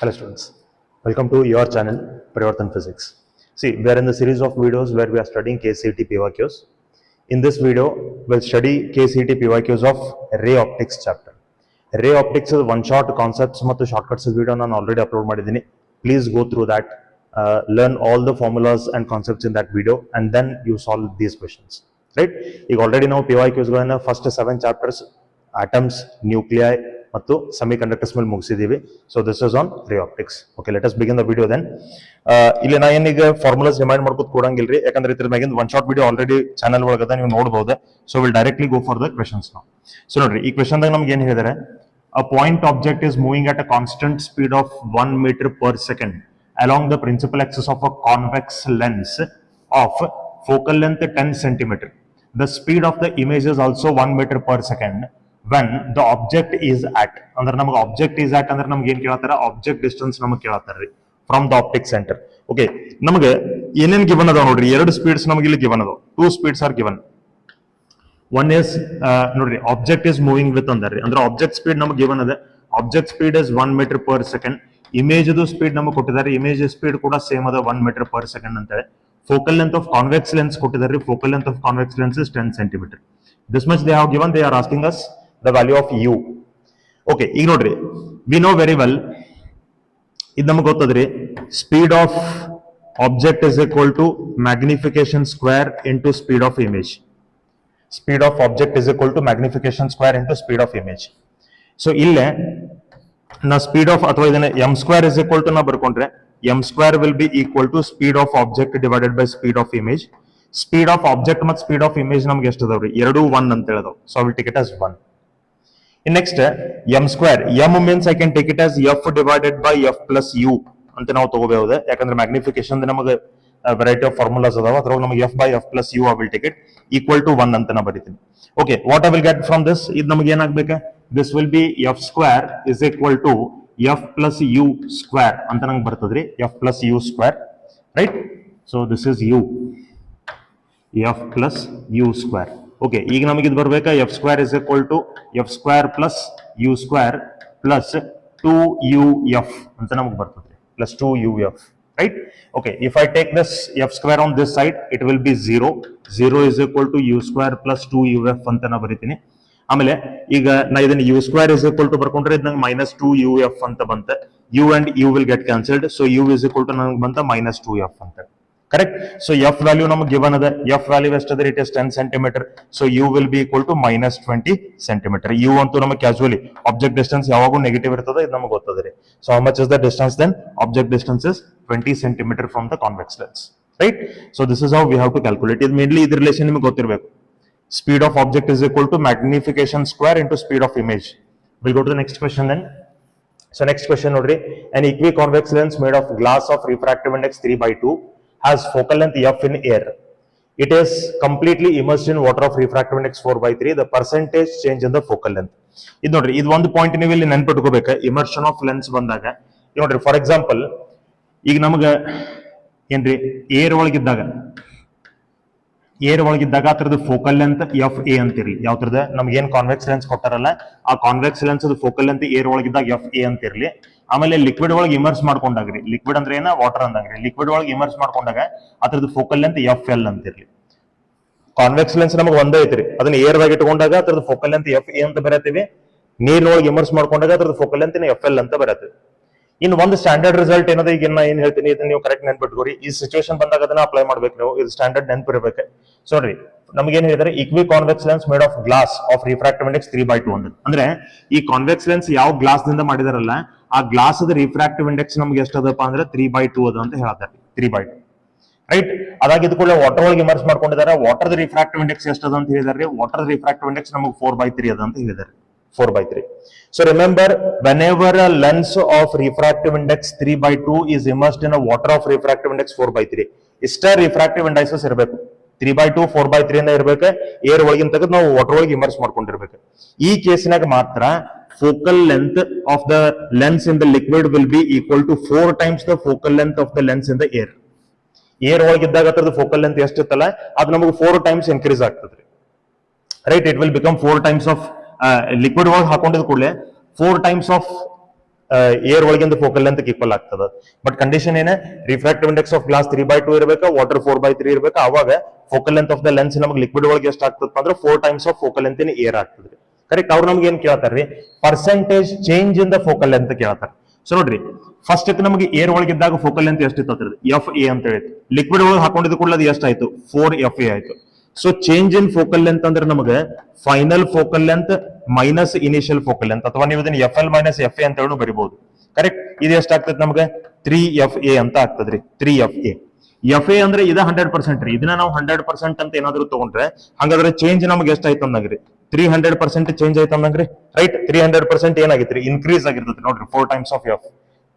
Hello students, welcome to your channel Parivartan Physics. See, we are in the series of videos where we are studying KCET PYQs. In this video, we'll study KCET PYQs of Ray Optics chapter. Ray Optics is one shot concepts ಮತ್ತು shortcuts video ನಾನು already upload ಮಾಡಿದ್ದೀನಿ. Please go through that, learn all the formulas and concepts in that video and then you solve these questions. Right? ಈಗ already ನಾವು PYQs ಗಳನ್ನ first 7 chapters atoms, nuclei ಮತ್ತು semiconductors ಮೇಲೆ ಮುಗಿಸಿದೀವಿ. So this is on ray optics. Okay, let us begin the video then. ಇಲ್ಲಿ ನಾ ಏನೀಗ formulas remind ಮಾಡ್ಕೊತ ಕೊಡಂಗಿಲ್ರಿ, ಯಾಕಂದ್ರೆ ಇದ್ರ ಮ್ಯಾಗಿಂದ one short video already channel ಒಳಗದ, ನೀವು ನೋಡಬಹುದು. So will directly go for the questions ನಾವು. ಸೊ ನೋಡ್ರಿ, ಈ ಕ್ವೆಶನ್ ದಾಗ ನಮ್ಗೆ ಏನ್ ಹೇಳಿದಾರೆ, a point object is moving at a constant speed of 1 meter per second along the principal axis of a convex lens of focal length 10 centimeter. The speed of the image is also 1 meter per second when the object is at. ಅಂದ್ರೆ ನಮಗೆ object is at ಅಂದ್ರೆ ನಮ್ಗೆ ಏನ್ ಕೇಳತ್ತಾರ, object distance ನಮಗೆ ಕೇಳತ್ತಾರ್ರಿ from the optic center. Okay, ನಮಗೆ ಏನೇನ್ given ಅದಾವ ನೋಡ್ರಿ, ಎರಡು ಸ್ಪೀಡ್ಸ್ ನಮಗೆ ಇಲ್ಲಿ ಗಿವನ್ ಅದಾವ. 2 speeds are given. One is ನೋಡ್ರಿ, object is moving with ಅಂದ್ರಿ, ಅಂದ್ರೆ object speed ನಮಗೆ ಗಿವನ್ ಅದ. Object speed is 1 meter per second. Image ಅದು ಸ್ಪೀಡ್ ನಮಗೆ ಕೊಟ್ಟಿದ್ದಾರೆ, ಇಮೇಜ್ ಸ್ಪೀಡ್ ಕೂಡ ಸೇಮ್ ಅದ 1 meter per second ಅಂತೇಳಿ. Focal length of convex lens ಕೊಟ್ಟಿದ್ದಾರೆ, focal length of convex lens is 10 centimeter. This much they have given. They are asking us the value of u. Okay, ಈಗ ನೋಡ್ರಿ, we know very well, ಇದು ನಮಗೆ ಗೊತ್ತದ್ರಿ, speed of object is equal to magnification square into speed of image. Speed of object is equal to magnification square into speed of image. So ಇಲ್ಲೇ ನಾ speed of ಅಥವಾ ಇದನ್ನ m square is equal to ನಾ ಬರ್ಕೊಂಡ್ರೆ, m square will be equal to speed of object divided by speed of image. Speed of object ಮತ್ತು speed of image ನಮ್ಗೆ ಎಷ್ಟು ಅದಾವ್ರಿ, ಎರಡು 1 ಅಂತ ಹೇಳಿದವು. So I will take it as 1. In next, m square, m means I can take it as f divided by f plus u ಅಂತ ನಾವು ತಗೋಬಹುದು, ಯಾಕಂದ್ರೆ ಮ್ಯಾಗ್ನಿಫಿಕೇಶನ್ ನಮಗೆ ವೆರೈಟಿ ಆಫ್ ಫಾರ್ಮುಲಾಸ್ ಅದಾವ, ಅದ್ರೊಳಗೆ ನಮಗೆ f by f plus u I will take it equal to 1 ಅಂತ ನಾ ಬರೀತೀನಿ. Okay, what I will get from this, ಇದು ನಮಗೆ ಏನಾಗಬೇಕು, this will be f square is equal to f plus u square ಅಂತ ನಂಗೆ ಬರ್ತದ್ರಿ, f plus u square, right? So this is u, f plus u square. Okay, ಈಗ ನಮಗೆ ಇದು ಬರ್ಬೇಕಾ, f square is equal to f square plus u square plus 2uf ಅಂತ ನಮಗೆ ಬರ್ತದೆ, plus 2uf, right? Okay, if I take this f square on this side it will be 0 is equal to u square plus 2uf ಅಂತ ನಾ ಬರೀತೀನಿ. ಆಮೇಲೆ ಈಗ ನಾ ಇದನ್ನ u square is equal to ಬರ್ಕೊಂಡ್ರೆ ಇದು ನಂಗೆ ಮೈನಸ್ 2uf ಅಂತ ಬಂತೆ, u and you will get cancelled, so u is equal to ನನಗೆ ಬಂತ ಮೈನಸ್ 2f ಅಂತ. Correct? So f value ನಮಗೆ given ಅದ, f value ಎಷ್ಟದ, it is 10 centimeter. So u will be equal to minus 20 centimeter. u ಅಂತೂ ನಮಗೆ casually object distance ಯಾವಾಗೂ negative ಇರ್ತದೆ, ಇದು ನಮಗೆ ಗೊತ್ತದ್ರಿ. So how much is the distance then? Object distance is 20 centimeter from the convex lens, right? So this is how we have to calculate. ಇದು mainly ಇದು relation ನಿಮಗೆ ಗೊತ್ತಿರಬೇಕು. Speed of object is equal to magnification square into speed of image. We'll go to the next question then. So next question ನೋಡ್ರಿ, an equiconvex lens made of glass of refractive index 3/2 has focal length f in air. It is completely immersed in water of refractive index 4/3. The percentage change in the focal length. ಇದು ನೋಡ್ರಿ, ಇದು ಒಂದು point ನೀವು ಇಲ್ಲಿ ನೆನ್ಪಿಟ್ಕೋಬೇಕು, immersion of lens ಬಂದಾಗ. ನೋಡ್ರಿ, for example ಈಗ ನಮಗೆ ಏನ್ರಿ, ಏರ್ ಒಳಗಿದ್ದಾಗ ಅದ್ರದ್ದು ಫೋಕಲ್ ಲೆಂತ್ ಎಫ್ ಎ ಅಂತಿರ್ಲಿ, ಯಾವ್ದ್ರದ ನಮ್ಗೆ ಏನ್ ಕಾನ್ವೆಕ್ಸ್ ಲೆನ್ಸ್ ಕೊಟ್ಟಾರಲ್ಲ, ಆ convex lens focal length air ಒಳಗಿದ್ದಾಗ ಎಫ್ ಎ ಅಂತಿರ್ಲಿ. ಆಮೇಲೆ ಲಿಕ್ವಿಡ್ ಒಳಗೆ ಇಮರ್ಸ್ ಮಾಡ್ಕೊಂಡಾಗ್ರಿ, ಲಿಕ್ವಿಡ್ ಅಂದ್ರೆ ಏನ, ವಾಟರ್ ಅಂದಾಗ್ರಿ, ಲಿಕ್ವಿಡ್ ಒಳಗೆ ಇಮರ್ಸ್ ಮಾಡ್ಕೊಂಡಾಗ ಅದ್ರದ್ದು ಫೋಕಲ್ ಲೆಂತ್ ಎಫ್ ಎಲ್ ಅಂತಿರ್ಲಿ. ಕಾನ್ವೆಕ್ಸ್ ಲೆನ್ಸ್ ನಮಗೆ ಒಂದೇ ಐತ್ರಿ, ಅದನ್ನ ಏರ್ದಾಗ ಇಟ್ಕೊಂಡಾಗ ಅದ್ರದ್ದು ಫೋಕಲ್ ಲೆಂತ್ ಎಫ್ ಎ ಅಂತ ಬರತ್ತೀವಿ, ನೀರಿನೊಳಗೆ ಇಮರ್ಸ್ ಮಾಡ್ಕೊಂಡಾಗ ಅದ್ರದ್ದು ಫೋಕಲ್ ಲೆಂತ್ ಎಫ್ ಎಲ್ ಅಂತ ಬರತ್ತೆ. ಇನ್ನು ಒಂದು ಸ್ಟ್ಯಾಂಡರ್ಡ್ ರಿಸಲ್ಟ್ ಏನದ, ಈಗ ನಾ ಏನ್ ಹೇಳ್ತೀನಿ ಇದನ್ನ ನೀವು ಕರೆಕ್ಟ್ ನೆನ್ಪಿಟ್ಕೋರಿ, ಈ ಸಿಚುವೇಶನ್ ಬಂದಾಗ ಅದನ್ನ ಅಪ್ಲೈ ಮಾಡ್ಬೇಕು ನೀವು, ಇದು ಸ್ಟ್ಯಾಂಡರ್ಡ್ ನೆನ್ಪಿರ್ಬೇಕು. ಸೊ ನೋಡ್ರಿ, ನಮ್ಗೆ ಏನ್ ಹೇಳಿದ್ರೆ, equiconvex lens made of glass of refractive index 3/2 ಅಂತ. ಅಂದ್ರೆ ಈ ಕಾನ್ವೆಕ್ಸ್ ಲೆನ್ಸ್ ಯಾವ ಗ್ಲಾಸ್ ದಿಂದ ಮಾಡಿದಾರಲ್ಲ, ಆ ಗ್ಲಾಸ್ ಅದ ರಿಫ್ರಾಕ್ಟಿವ್ ಇಂಡೆಕ್ಸ್ ನಮ್ಗೆ ಎಷ್ಟದಪ್ಪ ಅಂದ್ರೆ 3/2 ಅದ ಅಂತ ಹೇಳ್ತಾರೆ, 3/2, ರೈಟ್? ಅದಾಗಿದ್ ಕೂಡ ವಾಟರ್ ಒಳಗೆ ಇಮರ್ಸ್ ಮಾಡ್ಕೊಂಡಿದ್ದಾರೆ, ವಾಟರ್ ರಿಫ್ರಾಕ್ಟಿವ್ ಇಂಡೆಕ್ಸ್ ಎಷ್ಟದ ಅಂತ ಹೇಳಿದಾರೆ, ವಾಟರ್ ರಿಫ್ರಾಕ್ಟಿವ್ ಇಂಡೆಕ್ಸ್ ನಮಗೆ 4/3 ಅದ ಅಂತ ಹೇಳಿದ್ದಾರೆ, 4/3. So remember, whenever a lens of refractive index 3/2 is immersed in a water of refractive index 4/3, ಇಷ್ಟ ರಿಫ್ರಾಕ್ಟಿವ್ ಇಂಡೆಕ್ಸಸ್ ಇರಬೇಕು, 3/2 4/3 ಇಂದ ಇರ್ಬೇಕು, ಏರ್ ಒಳಗಿನ ತೆಗೆದು ನಾವು ವಾಟರ್ ಒಳಗೆ ಇಮರ್ಸ್ ಮಾಡ್ಕೊಂಡಿರ್ಬೇಕು. ಈ ಕೇಸಿನಾಗ ಮಾತ್ರ focal length of the lens in the liquid will be equal to 4 times the focal length of the lens in the air. Air ಒಳಗಿದ್ದಾಗ ಅದ್ರದ್ದು ಫೋಕಲ್ ಲೆಂತ್ ಎಷ್ಟಿತ್ತಲ್ಲ, ಅದು ನಮಗೆ 4 times ಇನ್ಕ್ರೀಸ್ ಆಗ್ತದ್ರಿ, right? It will become 4 times of liquid ಒಳಗೆ ಹಾಕೊಂಡಿದ್ ಕೂಡಲೇ 4 times of air ಒಳಗಿಂದ ಫೋಕಲ್ ಲೆಂತ್ ಈಕ್ವಲ್ ಆಗ್ತದೆ. ಬಟ್ ಕಂಡೀಷನ್ ಏನೇ, ರಿಫ್ರಾಕ್ಟಿವ್ ಇಂಡೆಕ್ಸ್ ಆಫ್ ಗ್ಲಾಸ್ 3/2 ಇರಬೇಕು, ವಾಟರ್ 4/3 ಇರಬೇಕು. ಅವಾಗ focal length of the lens ನಮಗೆ ಲಿಕ್ವಿಡ್ ಒಳಗೆ ಎಷ್ಟು ಆಗ್ತದೆ ಅಂದ್ರೆ 4 times of focal length in air ಆಗ್ತದೆ. ಕರೆಕ್ಟ್. ಅವ್ರು ನಮ್ಗೆ ಏನ್ ಕೇಳ್ತಾರ್ರಿ, percentage change in the focal length ಕೇಳ್ತಾರೆ. ಸೊ ನೋಡ್ರಿ, ಫಸ್ಟ್ ನಮಗೆ ಏರ್ ಒಳಗಿದ್ದಾಗ ಫೋಕಲ್ ಲೆಂತ್ ಎಷ್ಟಿತ್ತು ಎಫ್ ಎ ಅಂತ ಹೇಳಿ, ಲಿಕ್ವಿಡ್ ಒಳಗೆ ಹಾಕೊಂಡಿದ್ ಕೂಡ ಅದು ಎಷ್ಟಾಯ್ತು 4FA ಆಯ್ತು. So change in focal length ಅಂದ್ರೆ ನಮಗೆ final focal length minus initial focal length, ಅಥವಾ ನೀವು ಇದನ್ನ FL ಮೈನಸ್ FA ಅಂತ ಹೇಳಿ ಬರಿಬಹುದು. ಕರೆಕ್ಟ್. ಇದು ಎಷ್ಟಾಗ್ತದೆ ನಮಗೆ 3FA ಅಂತ ಆಗ್ತದ್ರಿ. 3FA. FA ಅಂದ್ರೆ ಇದು 100% ರೀ. ಇದನ್ನ ನಾವು 100% ಅಂತ ಏನಾದ್ರು ತಗೊಂಡ್ರೆ ಹಂಗಾದ್ರೆ ಚೇಂಜ್ ನಮ್ಗೆ ಎಷ್ಟಾಯ್ತು ಅಂದಂಗ್ರಿ 300% ಚೇಂಜ್ ಆಯ್ತು ಅಂದಂಗ್ರಿ. ರೈಟ್. 300% ಏನಾಗಿತ್ರಿ, ಇನ್ಕ್ರೀಸ್ ಆಗಿರ್ತದೆ ನೋಡ್ರಿ. 4 ಟೈಮ್ಸ್ ಆಫ್ ಎಫ್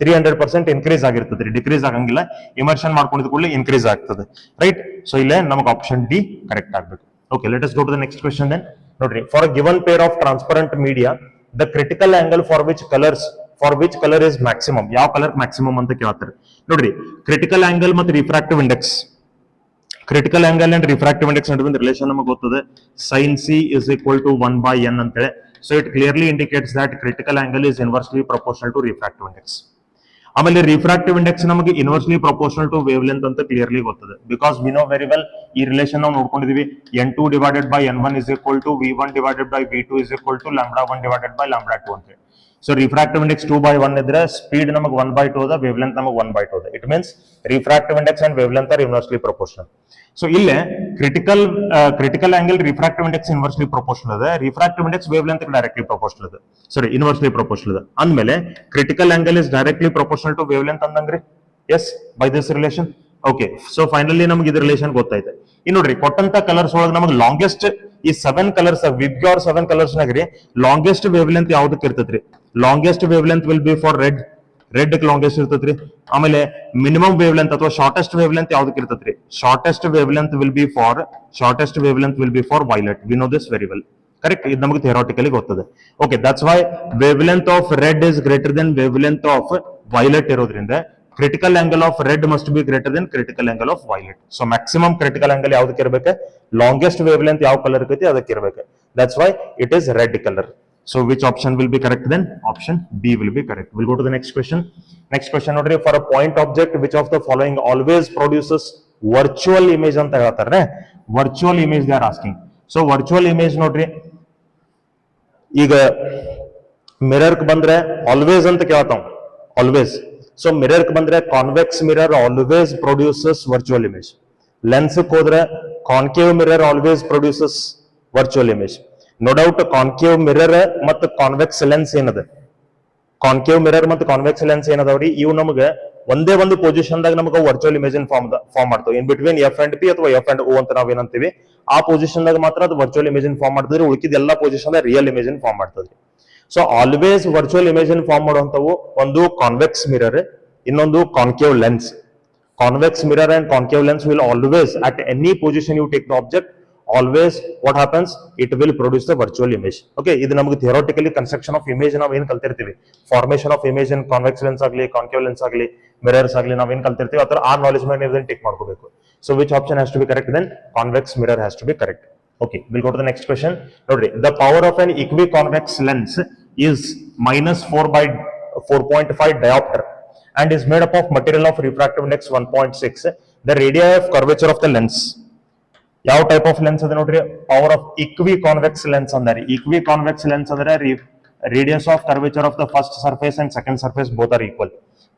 300% ಇನ್ಕ್ರೀಸ್ ಆಗಿರ್ತದೆ, ಡಿಕ್ರೀಸ್ ಆಗಂಗಿಲ್ಲ. ಇಮರ್ಷನ್ ಮಾಡ್ಕೊಂಡಿದ್ ಕೂಡಲೇ ಇನ್ಕ್ರೀಸ್ ಆಗ್ತದೆ. ರೈಟ್. ಸೊ ಇಲ್ಲೇ ನಮಗೆ ಆಪ್ಷನ್ ಡಿ ಕರೆಕ್ಟ್ ಆಗ್ಬೇಕು. Okay, let us go to the next question then. ನೋಡ್ರಿ, for a given pair of transparent media the critical angle for which colour is maximum. ಯಾವ colour maximum ಅಂತ ಕೇಳ್ತಾರೆ. ನೋಡ್ರಿ, critical angle ಮತ್ತು refractive index, critical angle and refractive index ನಡುವಿನ relation ನಮಗೆ ಗೊತ್ತದೆ. sin c is equal to 1/n ಅಂತೇಳಿ. So it clearly indicates that critical angle is inversely proportional to refractive index. ಆಮೇಲೆ refractive index ನಮಗೆ inversely proportional to wavelength ಅಂತ clearly ಗೊತ್ತದೆ. Because we know very well, ಈ relation ನಾವು ನೋಡ್ಕೊಂಡಿದೀವಿ. n2 divided by n1 is equal to v1 divided by v2 is equal to λ1 divided by λ2 ಅಂತ. So refractive index 2/1 ಇದ್ರೆ speed ನಮಗೆ 1/2 ಅದ, wave length ನಮಗೆ 1/2 ಅದ. It means refractive index and wavelength are inversely proportional. So ಇಲ್ಲೇ critical angle refractive index inversely proportional ಅದ, refractive index wavelength directly proportional ಅದ. Sorry, inversely proportional ಅದ ಅಂದ್ಮೇಲೆ critical angle is directly proportional to wavelength ಅಂದಂಗ್ರಿ. Yes, by this relation. Okay, so finally ನಮ್ಗೆ ಇದು relation ಗೊತ್ತಾಯ್ತು. ಇನ್ನು ನೋಡ್ರಿ, ಕೊಟ್ಟಂತ ಕಲರ್ಸ್ ಒಳಗೆ ನಮಗೆ ಲಾಂಗೆಸ್ಟ್ ಈ 7 ಕಲರ್ಸ್ ವಿಬ್ಗ್ಯಾರ್ 7 ಕಲರ್ಸ್ ನಾಗ್ರಿ ಲಾಂಗೆಸ್ಟ್ ವೇವ್ ಲೆಂತ್ ಯಾವ್ದಕ್ಕೆ ಇರ್ತೈತ್ರಿ? Longest wavelength will be for red. Red longest ಇರ್ತೈತ್ರಿ. ಆಮೇಲೆ ಮಿನಿಮಮ್ ವೇವ್ ಲೆಂತ್ ಅಥವಾ ಶಾರ್ಟೆಸ್ಟ್ ವೇವ್ ಲೆಂತ್ ಯಾವ್ದಕ್ಕೆ ಇರ್ತೈತ್ರಿ? Shortest wavelength will be for violet. We know this very well. Correct. ಇದು ನಮಗೆ theoretically ಗೊತ್ತದೆ. Okay, that's why wavelength of red is greater than wavelength of violet ಇರೋದ್ರಿಂದ critical angle of red must be greater than critical angle of violet. So maximum critical angle ಯಾವ್ದಕ್ಕೆ ಇರಬೇಕು? Longest wave length ಯಾವ colour ಇರ್ತೈತಿ ಅದಕ್ಕೆ ಇರಬೇಕು. That's why it is red colour. So which option will be correct then? Option B will be correct. We'll go to the next question. Next question nodri, for a point object which of the following always produces virtual image anta ಹೇಳ್ತಾರೆ. Virtual image they are asking. So virtual image nodri, ಈಗ mirror ಬಂದ್ರೆ always ಅಂತ ಕೇಳ್ತಾವ. Always. So mirror ಬಂದ್ರೆ convex mirror always produces virtual image. Lens ಹೋದ್ರೆ concave mirror always produces virtual image. No doubt concave mirror ಮತ್ತು convex lens ಏನದ, concave mirror ಮತ್ತು convex lens ಏನದಾವ್ರಿ, ಇವು ನಮಗೆ ಒಂದೇ ಒಂದು ಪೊಸಿಷನ್ ದಾಗ ನಮಗೆ ವರ್ಚುವಲ್ ಇಮೇಜ್ ಫಾರ್ಮ್ ಮಾಡ್ತಾವೆ. In between f and p ಅಥವಾ ಎಫ್ ಅಂಡ್ ಓ ಅಂತ ನಾವ್ ಏನಂತೀವಿ, ಆ ಪೊಸಿಷನ್ ದಾಗ ಮಾತ್ರ ಅದು ವರ್ಚುವಲ್ ಇಮೇಜ್ ಫಾರ್ಮ್ ಮಾಡ್ತದ್ರಿ. ಉಳಿಕಿದ ಎಲ್ಲಾ ಪೊಸಿಷನ್ ರಿಯಲ್ ಇಮೇಜ್ ಫಾರ್ಮ್ ಮಾಡ್ತದ್ರಿ. So always virtual image form ಮಾಡುವಂತವು ಒಂದು ಕಾನ್ವೆಕ್ಸ್ ಮಿರರ್, ಇನ್ನೊಂದು concave lens. Convex mirror and concave lens will always, at any position you take the object, always what happens, it will produce the virtual image. Okay, idu namagu theoretically construction of image navu ಏನು ಕಲ್ತಿರ್ತೀವಿ, formation of image in convex lens ಆಗಲಿ concave lens ಆಗಲಿ mirrors ಆಗಲಿ ನಾವ್ ಏನು ಕಲ್ತಿರ್ತೀವಿ ಅದರ ಆ knowledge ಮೇಲೆ ನೀವು ಟಿಕ್ ಮಾಡ್ಕೋಬೇಕು. So which option has to be correct then? Convex mirror has to be correct. Okay, we'll go to the next question. Nodri, the power of an equiconvex lens is minus 4/4.5 diopter and is made up of material of refractive index 1.6. The radii of curvature of the lens. ಯಾವ type of lens ಅದ ನೋಡ್ರಿ, power of equiconvex lens ಅಂದ್ರೆ equiconvex lens ಅಂದ್ರೆ radius of curvature of the first surface and second surface both are equal.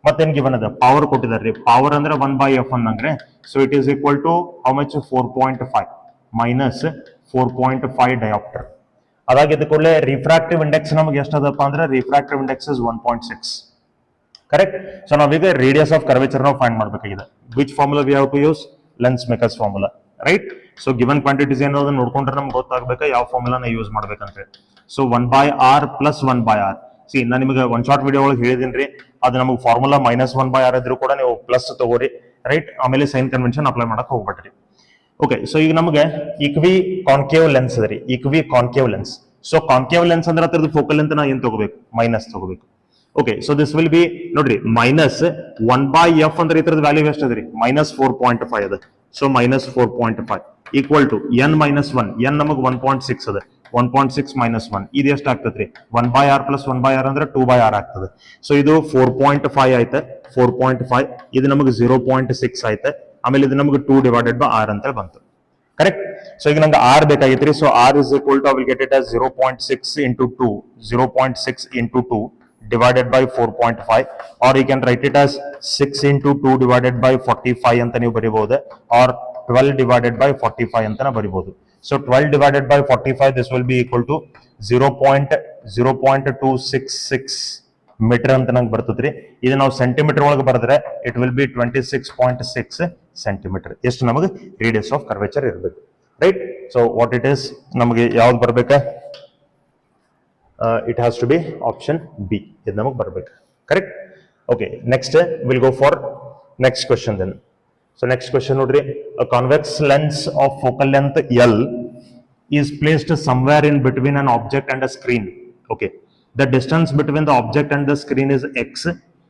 ಮತ್ತೇನ್ given ಅದ power ಕೊಟ್ಟಿದ್ದಾರೆ, power ಅಂದ್ರೆ 1/f ಅಂದ್ರೆ, so it is equal to how much 4.5 minus 4.5 dioptre. ಅದಾಗಿದ್ದ ಕೂಡಲೇ refractive index ನಮ್ಗೆ ಎಷ್ಟದಪ್ಪ ಅಂದ್ರೆ refractive index is 1.6. Correct. So ನಾವೀಗ ರೇಡಿಯಸ್ ಆಫ್ ಕರ್ವೇಚರ್ ನಾವು ಫೈಂಡ್ ಮಾಡಬೇಕಾಗಿದೆ. Which formula we have to use? Lens makers formula, right. So given quantities ಏನೋ ನೋಡ್ಕೊಂಡ್ರೆ ನಮ್ಗೆ ಗೊತ್ತಾಗಬೇಕಾ ಯಾವ ಫಾರ್ಮುಲಾನ ಯೂಸ್ ಮಾಡ್ಬೇಕಂತ ಹೇಳಿ. So 1/r plus 1/r. C ನಾನು ನಿಮಗೆ ಒನ್ ಶಾರ್ಟ್ ವಿಡಿಯೋ ಒಳಗೆ ಹೇಳಿದೀನಿ, ಅದು ನಮಗೆ ಫಾರ್ಮುಲಾ -1/r ಇದ್ರೂ ಕೂಡ ನೀವು ಪ್ಲಸ್ ತಗೋರಿ, ರೈಟ್. ಆಮೇಲೆ ಸೈನ್ ಕನ್ವೆನ್ಷನ್ ಅಪ್ಲೈ ಮಾಡಕ್ ಹೋಗ್ಬೇಡ್ರಿ. ಓಕೆ, ಸೊ ಈಗ ನಮಗೆ ಇಕ್ವಿ ಕಾನ್ಕೇವ್ ಲೆನ್ಸ್ ಅದ ರೀ, equiconcave lens. So concave lens ಅಂದ್ರೆ ಅದ್ರದ್ದು ಫೋಕಲ್ ಲೆಂತ್ ನಾ ಏನ್ ತಗೋಬೇಕು? ಮೈನಸ್ ತಗೋಬೇಕು. Okay, so this will be ನೋಡ್ರಿ ಮೈನಸ್ 1/f ಅಂದ್ರೆ ಇದ್ರದ್ದು ವ್ಯಾಲ್ಯೂ ಎಷ್ಟು ಅದ್ರಿ? -4.5 ಅದ. ಸೊ -4.5 ಈಕ್ವಲ್ ಟು n -1, n ನಮಗೆ 1.6 ಅದ. 1.6 minus 1 ಇದು ಎಷ್ಟು ಆಗ್ತದ್ರಿ 1 by r plus 1 by r ಅಂದ್ರೆ 2 by r ಆಗ್ತದೆ. ಸೊ ಇದು 4.5 ಆಯ್ತು 4.5 ಇದು ನಮಗೆ 0.6 ಆಯ್ತು ಆಮೇಲೆ ಇದು ನಮಗೆ 2 divided by r ಅಂತ ಬಂತು ಕರೆಕ್ಟ್. ಸೊ ಈಗ ನಂಗೆ r ಬೇಕಾಗಿತ್ರಿ. So r is equal to I will get it as 0.6 into 2 0.6 into 2 divided by 4.5 or you can write it as 6 into 2 divided by 45 ಅಂತ ನೀವು ಬರೀಬಹುದು or 12 divided by 45 ಅಂತ ಬರೀಬಹುದು. So 12 divided by 45 this will be equal to 0.266 meter ಅಂತ ನಂಗೆ ಬರ್ತದ್ರಿ. ಇದು ನಾವು centimetre ಒಳಗೆ ಬರೆದ್ರೆ it will be 26.6 centimeter. ಎಷ್ಟು ನಮಗೆ ರೇಡಿಯಸ್ ಆಫ್ ಕರ್ವೇಚರ್ ಇರಬೇಕು right. So what it is ನಮಗೆ ಯಾವ್ದು ಬರಬೇಕಾ it has to be option B. ಇದು ನಮಗೆ ಬರಬೇಕು correct. Okay next will go for next question then. So next question ನೋಡ್ರಿ, a convex lens of focal length L is placed somewhere in between an object and a screen. Okay, the distance between the object and the screen is x.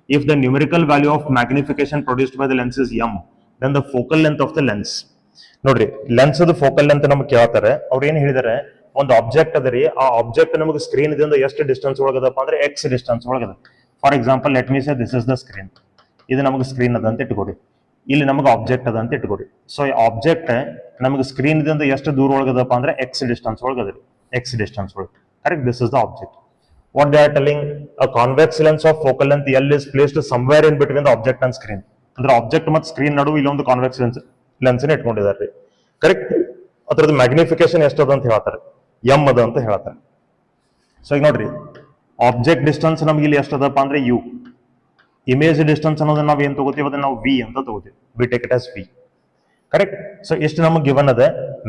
If the numerical value of magnification produced by the lens is m, then the focal length of the lens. ನೋಡ್ರಿ lens ಅದು focal length ನಮ್ಗೆ ಕೇಳ್ತಾರೆ. ಅವ್ರು ಏನ್ ಹೇಳಿದಾರೆ, ಒಂದು object ಅದರಿ, ಆ ಆಬ್ಜೆಕ್ಟ್ ನಮಗೆ ಸ್ಕ್ರೀನ್ ಇದರಿಂದ ಎಷ್ಟು ಡಿಸ್ಟೆನ್ಸ್ ಒಳಗದಪ್ಪ ಅಂದ್ರೆ ಎಕ್ಸ್ ಡಿಸ್ಟೆನ್ಸ್ ಒಳಗದ. For example let me say this is the screen. ಇದು ನಮಗೆ ಸ್ಕ್ರೀನ್ ಅದ ಅಂತ ಇಟ್ಕೊಡಿ, ಇಲ್ಲಿ ನಮಗೆ ಆಬ್ಜೆಕ್ಟ್ ಅದ ಅಂತ ಇಟ್ಕೊಡಿ. ಸೊ ಈ ಆಬ್ಜೆಕ್ಟ್ ನಮಗೆ ಸ್ಕ್ರೀನ್ ಇದರಿಂದ ಎಷ್ಟು ದೂರ ಒಳಗದಪ್ಪ ಅಂದ್ರೆ ಎಕ್ಸ್ ಡಿಸ್ಟೆನ್ಸ್ ಒಳಗದ್ರಿ, ಎಕ್ಸ್ ಡಿಸ್ಟೆನ್ಸ್ ಒಳಗೆ correct. This is the object. What they are telling, a convex lens of focal length L is placed somewhere in between the object and screen. ಅಂದ್ರೆ object ಮತ್ತು screen ನಡುವೆ ಇಲ್ಲೊಂದು convex lens ಇಟ್ಕೊಂಡಿದ್ದಾರೆ correct. ಅದ್ರದ್ದು magnification ಎಷ್ಟದ ಅಂತ ಹೇಳ್ತಾರೆ, M ಅದ ಅಂತ ಹೇಳ್ತಾರೆ. ಸೊ ಈಗ ನೋಡ್ರಿ ಆಬ್ಜೆಕ್ಟ್ ಡಿಸ್ಟೆನ್ಸ್ ನಮ್ಗೆ ಇಲ್ಲಿ ಎಷ್ಟದಪ್ಪ ಅಂದ್ರೆ ಯು. ಇಮೇಜ್ ಡಿಸ್ಟೆನ್ಸ್ ಅನ್ನೋದನ್ನ ನಾವು ಏನ್ ತಗೋತೀವಿ ಅದನ್ನ ನಾವು ವಿ ಅಂತ ತಗೋತೀವಿ, we take it as v correct. So ಇಷ್ಟು ನಮಗೆ ಗಿವನ್ ಅದ,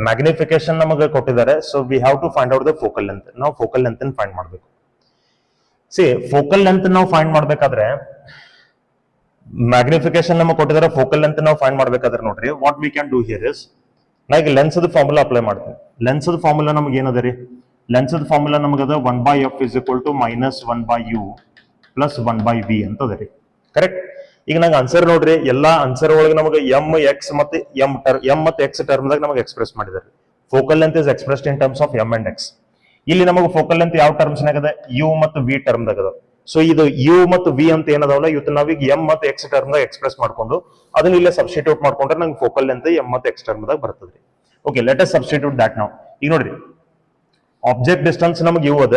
ಮ್ಯಾಗ್ನಿಫಿಕೇಶನ್ ನಮಗೆ ಕೊಟ್ಟಿದ್ದಾರೆ. So we have to find out the focal length. ನಾವು ಫೋಕಲ್ ಲೆಂತ್ ಫೈಂಡ್ ಮಾಡಬೇಕು. ಸಿ ಫೋಕಲ್ ಲೆಂತ್ ನಾವು ಫೈಂಡ್ ಮಾಡ್ಬೇಕಾದ್ರೆ ಮ್ಯಾಗ್ನಿಫಿಕೇಶನ್ ನಮಗೆ ಕೊಟ್ಟಿದ್ದಾರೆ, ಫೋಕಲ್ ಲೆಂತ್ ನಾವು ಫೈಂಡ್ ಮಾಡ್ಬೇಕಾದ್ರೆ ನೋಡ್ರಿ what we can do here is, ನಾ ಈಗ ಲೆನ್ಸ್ ಫಾರ್ಮುಲಾ ಅಪ್ಲೈ ಮಾಡ್ತೀನಿ. ಲೆನ್ಸ್ ಫಾರ್ಮುಲಾ ನಮ್ಗೆ ಏನದ ರೀ, ಲೆನ್ಸ್ ಫಾರ್ಮುಲಾ ನಮಗದ 1/f is equal to minus 1/u plus 1/v ಅಂತ ಅದ ರೀ ಕರೆಕ್ಟ್. ಈಗ ನಂಗೆ ಆನ್ಸರ್ ನೋಡ್ರಿ, ಎಲ್ಲಾ ಆನ್ಸರ್ ಒಳಗೆ ನಮಗೆ ಎಂ ಎಕ್ಸ್ ಮತ್ತೆ ಎಂ ಮತ್ತೆ ಎಕ್ಸ್ ಟರ್ಮ್ದಾಗ ನಮಗೆ ಎಕ್ಸ್ಪ್ರೆಸ್ ಮಾಡಿದ್ದಾರೆ. Focal length is expressed in terms of M and X. ಇಲ್ಲಿ ನಮಗೆ ಫೋಕಲ್ ಲೆಂತ್ ಯಾವ ಟರ್ಮ್ಸ್ ನಾಗದ, ಯು ಮತ್ತು ವಿ ಟರ್ಮ್ದಾಗ ಅದ. ಸೊ ಇದು ಯು ಮತ್ತು ವಿ ಅಂತ ಏನದಾವಲ್ಲ ಇವತ್ತು ನಾವೀಗ ಎಂ ಮತ್ತು ಎಕ್ಸ್ ಟರ್ಮ್ದಾಗ ಎಕ್ಸ್ಪ್ರೆಸ್ ಮಾಡ್ಕೊಂಡು ಅದನ್ನ ಇಲ್ಲೇ ಸಬ್ಸ್ಟಿಟ್ಯೂಟ್ ಮಾಡ್ಕೊಂಡ್ರೆ ನಂಗೆ ಫೋಕಲ್ ಲೆಂತ್ ಎಂ ಮತ್ತು ಎಕ್ಸ್ ಟರ್ಮ್ದಾಗ ಬರ್ತದ್ರಿ. Okay let us substitute that ನಾವು. ಈಗ ನೋಡ್ರಿ ಆಬ್ಜೆಕ್ಟ್ ಡಿಸ್ಟೆನ್ಸ್ ನಮಗೆ ಯು ಅದ,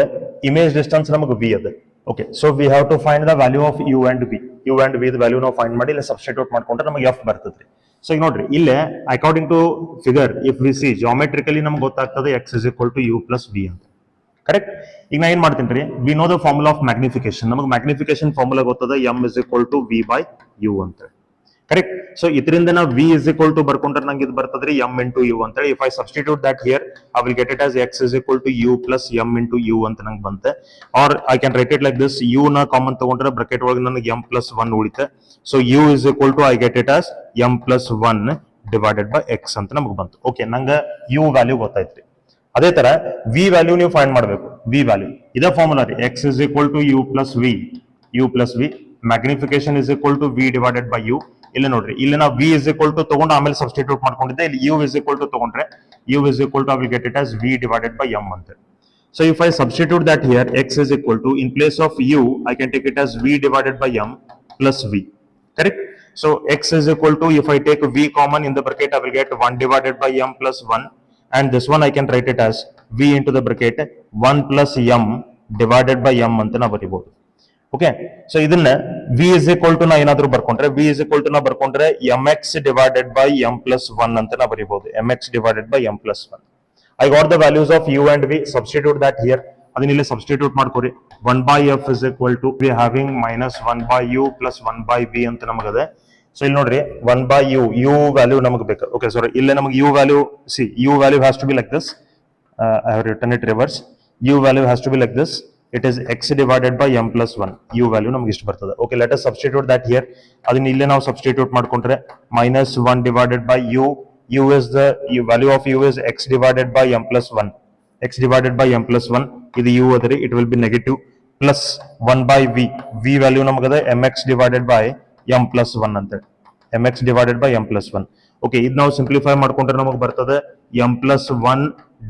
ಇಮೇಜ್ ಡಿಸ್ಟೆನ್ಸ್ ನಮಗೆ ವಿ ಅದ. Okay so we have to find the value of u and v. U and v value ನಾವು ಫೈಂಡ್ ಮಾಡಿ ಇಲ್ಲಿ ಸಬ್ಸ್ಟಿಟ್ಯೂಟ್ ಮಾಡ್ಕೊಂಡ್ರೆ ನಮಗೆ ಎಫ್ ಬರ್ತದ್ರಿ. ಸೊ ಈಗ ನೋಡ್ರಿ ಇಲ್ಲೇ according to figure if we see geometrically ನಮ್ಗೆ ಗೊತ್ತಾಗ್ತದೆ x is equal to u plus v ಅಂತ ಕರೆಕ್ಟ್. ಈಗ ನಾ ಏನ್ ಮಾಡ್ತೀನಿ ರೀ, we know the formula of magnification. ನಮಗೆ ಮ್ಯಾಗ್ನಿಫಿಕೇಶನ್ ಫಾರ್ಮುಲಾ ಗೊತ್ತದ, m is equal to v by u ಅಂತ ಕರೆಕ್ಟ್. ಸೊ ಇದರಿಂದ ನಾವು ವಿ ಇಸ್ ಈಕ್ವಲ್ ಟು ಬರ್ಕೊಂಡ್ರೆ ನಂಗೆ ಇದು ಬರ್ತದ್ರಿ ಎಂ ಇಂಟು ಯು ಅಂತ ಹೇಳಿ. If I substitute that here I will get it as x is equal to u plus m into u ಅಂತ ನಂಗೆ ಬಂತೆ. Or I can write it like this, u ನ ಕಾಮನ್ ತಗೊಂಡ್ರೆ bracket ಒಳಗೆ ನನಗೆ m plus one ಉಳಿತೆ. So u is equal to I get it as m plus one divided by x ಅಂತ ನಮಗೆ ಬಂತು. ಓಕೆ ನಂಗೆ ಯು ವ್ಯಾಲ್ಯೂ ಗೊತ್ತಾಯ್ತ್ರಿ. ಅದೇ ತರ ವಿ ವ್ಯಾಲ್ಯೂ ನೀವು ಫೈಂಡ್ ಮಾಡಬೇಕು. ವಿ ವ್ಯಾಲ್ಯೂ ಇದೇ ಫಾರ್ಮುಲಾ ರೀ, x is equal to u plus v, u plus v magnification is equal to v divided by u. ಇಲ್ಲಿ ನೋಡ್ರಿ ಇಲ್ಲಿ ನಾವು ವಿ ಇಸ್ ಈಕ್ವಲ್ ಟು ತಗೊಂಡು ಆಮೇಲೆ ಸಬ್ಸ್ಟಿಟ್ಯೂಟ್ ಮಾಡ್ಕೊಂಡಿದ್ದೆ. ಇಲ್ಲಿ ಯು ಇಸ್ ಈಕ್ವಲ್ ಟು ತಗೊಂಡ್ರೆ u is equal to I will get it as v divided by m ಅಂತ. So if I substitute that here x is equal to in place of u I can take it as v divided by m plus v correct. So x is equal to if I take v common in the bracket I will get 1 divided by m plus 1 and this one I can write it as v into the bracket 1 plus m divided by m ಅಂತ ನಾವು ಬರೀಬಹುದು. Okay so ಇದನ್ನ v is equal to ನಾ ಏನಾದರೂ ಬರ್ಕೊಂಡ್ರೆ v is equal to ನಾ ಬರ್ಕೊಂಡ್ರೆ mx divided by m plus 1 ಅಂತ ನಾ ಬರೀಬಹುದು. mx divided by m plus 1. I got the values of u and v. Substitute that here. ಅದನ್ನ ಇಲ್ಲಿ substitute ಮಾಡ್ಕೊರಿ. 1 by f is equal to we having minus 1 by u plus 1 by v ಅಂತ ನಮಗದೆ. So ಇಲ್ಲಿ ನೋಡ್ರಿ 1 by u, u value ನಮಗೆ ಬೇಕು. Okay sorry ಇಲ್ಲೇ ನಮಗೆ u value see u value has to be like this. I have written it reverse. u value has to be like this. It is x divided by m plus 1. u value ನಮ್ಗೆ ಇಷ್ಟು ಬರ್ತದೆ. Okay let us substitute that here. ಅದನ್ನ ಇಲ್ಲೇ ನಾವು substitute ಮಾಡ್ಕೊಂಡ್ರೆ minus 1 divided by u. u is the value of u is x divided by m plus 1. x divided by m plus 1 ಇದು u ಅದರಿ, it will be negative plus 1 by v. v value ನಮಗದ mx divided by m plus 1 ಅಂತ. mx divided by m plus 1. Okay ಇದು ನಾವು simplify ಮಾಡ್ಕೊಂಡ್ರೆ ನಮಗೆ ಬರ್ತದೆ m plus 1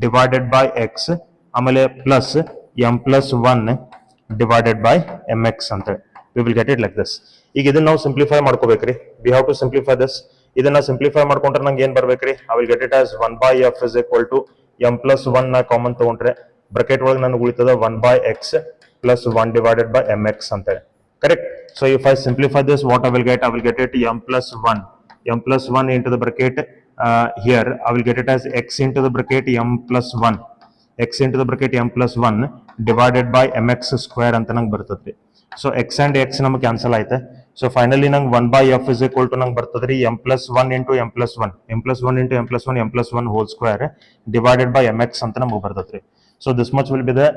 divided by x ಆಮೇಲೆ plus m+1 divided by mx ಅಂತ we will get it like this. ಈಗ ಇದನ್ನ ನಾವು ಸಿಂಪ್ಲಿಫೈ ಮಾಡ್ಕೋಬೇಕ್ರಿ. we have to simplify this. ಇದನ್ನ ಸಿಂಪ್ಲಿಫೈ ಮಾಡ್ಕೊಂಡ್ರೆ ನಂಗೆ ಏನ್ ಬರ್ಬೇಕ್ರಿ? I will get it as 1/f is equal to m+1 ನ ಕಾಮನ್ ತಗೊಂಡ್ರೆ ಬ್ರಾಕೆಟ್ ಒಳಗೆ ನನಗೆ ಉಳಿತದ 1/x plus 1 divided by mx ಅಂತ correct. So if I simplify this, what I will get it m+1 into the bracket here I will get it as x into the bracket m+1 divided by mx square ಅಂತ ನಂಗೆ ಬರ್ತದ್ರಿ. So x and x ನಮಗೆ cancel ಆಯ್ತು. So finally ನಂಗೆ 1/f is equal to ನಂಗೆ ಬರ್ತದ್ರಿ m+1 into m+1 whole square divided by mx ಅಂತ ನಮಗೆ ಬರ್ತದ್ರಿ. So this much will be the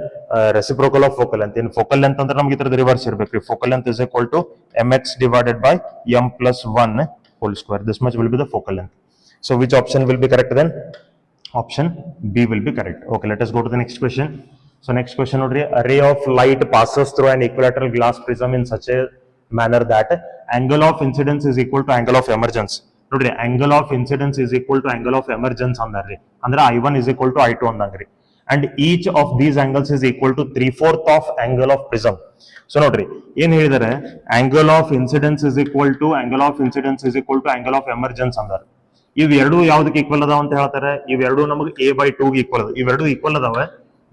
reciprocal of focal length. In focal length ಅಂದ್ರೆ ನಮಗೆ ಇದರ ರಿವರ್ಸ್ ಇರಬೇಕ್ರಿ. focal length is equal to mx divided by m+1 whole square. This much will be the focal length. So which option will be correct then? Option B will be correct. Okay, let us go to the next question. So next question nodri, a ray of light passes through an equilateral glass prism in such a manner that angle of incidence is equal to angle of emergence. Nodri, angle of incidence is equal to angle of emergence andarri. Andre I1 is equal to I2 andangri. And each of these angles is equal to 3/4 of angle of prism. So nodri, ಏನು ಹೇಳಿದರೆ angle of incidence is equal to angle of emergence ಅಂದಾರೆ. ಇವೆರಡು ಯಾವ್ದಕ್ಕೆ equal ಅದಾವ ಅಂತ ಹೇಳ್ತಾರೆ? ಇವೆರಡು ನಮಗೆ a/2 ಗೆ ಈಕ್ವಲ್ ಅದಾವ. ಇವೆರಡು ಈಕ್ವಲ್ ಅದಾವೆ.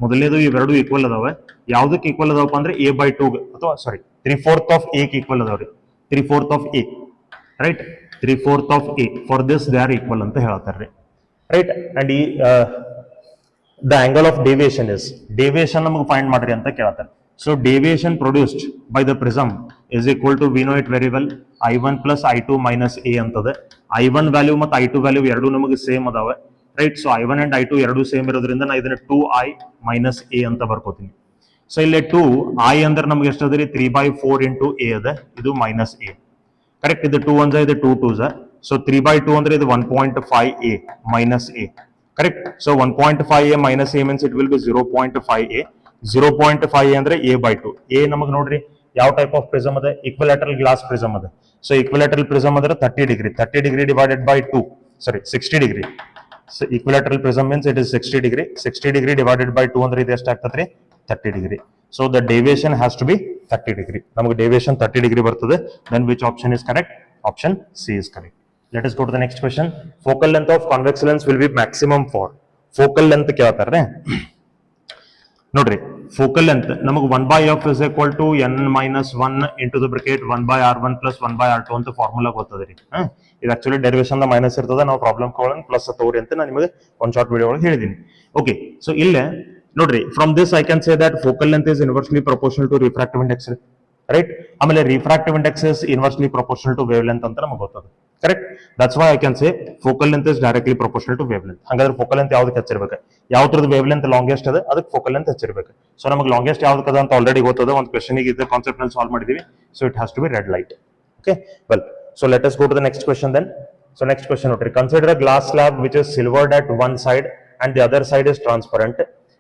ಮೊದಲನೇದು ಇವೆರಡು ಈಕ್ವಲ್ ಅದಾವೆ. ಯಾವ್ದಕ್ಕೆ ಈಕ್ವಲ್ ಅದಾವಪ್ಪ ಅಂದ್ರೆ a/2 ಅಥವಾ ಸಾರಿ 3/4 of a ಗೆ ಈಕ್ವಲ್ ಅದಾವ್ರಿ. 3/4 of a, right? 3/4 of a. For this they are equal ಅಂತ ಹೇಳ್ತಾರೆ, ರೈಟ್? ಅಂಡ್ ಈ the angle of deviation ನಮಗೆ ಫೈಂಡ್ ಮಾಡ್ರಿ ಅಂತ ಕೇಳ್ತಾರೆ. So deviation produced by the prism is equal to, we know it very well, I1 plus I2 minus A ಅಂತದೆ. I1 value ಮತ್ತು I2 value ಎರಡು ನಮಗೆ ಸೇಮ್ ಅದಾವೆ, right? So I1 and I2 ಎರಡು same ಇರೋದ್ರಿಂದ ನಾ ಇದನ್ನ 2I minus A ಅಂತ ಬರ್ಕೋತೀನಿ. So ಇಲ್ಲಿ 2I ಅಂದ್ರೆ ನಮ್ಗೆ ಎಷ್ಟು ಅದ್ರಿ? 3/4 into A ಅದ, ಇದು minus A, ಕರೆಕ್ಟ್? ಇದು 2 1 ಇದು 2 2 ಸೊ 3/2 ಅಂದ್ರೆ ಇದು 1.5A minus A, correct? So 1.5A minus A means it will be 0.5A. 0.5A ಅಂದ್ರೆ a/2. A ನಮಗೆ ನೋಡ್ರಿ ಯಾವ ಟೈಪ್ ಆಫ್ ಪ್ರಿಸಮ್ ಅದ? ಈಕ್ವಿಲ್ಯಾಟರಲ್ ಗ್ಲಾಸ್ ಪ್ರಿಸಮ್ ಅದ. ಸೊ ಈಕ್ವಿಲ್ಯಾಟರಲ್ ಪ್ರಿಸಮ್ ಅಂದ್ರೆ 30 degree divided by 2, sorry 60 degree. So equilateral prism means it is 60 degree divided by 2 ಅಂದ್ರೆ ಇದು ಎಷ್ಟು ಆಗ್ತದ್ರಿ? 30 degree. So the deviation has to be 30 degree. ನಮಗೆ deviation 30 degree ಬರ್ತದೆ. Then which option is correct? Option c is correct. Let us go to the next question. Focal length of convex lens will be maximum for. Focal length ಕೇಳ್ತಾರೆ ನೋಡ್ರಿ. focal length ನಮಗೆ 1/f is equal to n-1 into the bracket 1/r1 plus 1/r2 ಅಂತ formula ಗೊತ್ತದ್ರಿ. ಇದು actually derivation minus ಇರ್ತದೆ. ನಾವು problem ಕೊಡೋಣ plus ತಗೋರಿ ಅಂತ ನಾನು ನಿಮಗೆ ಒಂದು ಶಾರ್ಟ್ ವಿಡಿಯೋ ಒಳಗೆ ಹೇಳಿದ್ದೀನಿ. ಓಕೆ, ಸೊ ಇಲ್ಲೇ ನೋಡ್ರಿ, from this I can say that focal length is inversely proportional to refractive index, right? ಆಮೇಲೆ refractive index is inversely proportional to wavelength ಅಂತ ನಮಗೆ ಗೊತ್ತದ, correct? That's why I can say focal length is directly proportional to wavelength. ಹಾಗಾದ್ರೆ focal length ಯಾವ್ದಕ್ಕೆ ಹಚ್ಚಿರ್ಬೇಕು? ಯಾವ್ದ್ರದ್ದು wavelength longest ಅದ ಅದಕ್ಕೆ ಫೋಕಲ್ ಲೆಂತ್ ಹಚ್ಚಿರ್ಬೇಕು. ಸೊ ನಮಗೆ ಲಾಂಗೆಸ್ಟ್ ಯಾವ್ದಕ್ಕದ ಅಂತ ಆಲ್ರೆಡಿ ಗೊತ್ತದ. ಒಂದು ಕ್ವೆಶ್ಚನ್ ಇದೆ ಕಾನ್ಸೆಪ್ಟ್ ನಲ್ಲಿ ಸಾಲ್ವ್ ಮಾಡಿದೀವಿ. So it has to be red light. Okay, well, so let us go to the next question then. So next question ನೋಡ್ರಿ, consider a glass slab which is silvered at one side and the other side is transparent.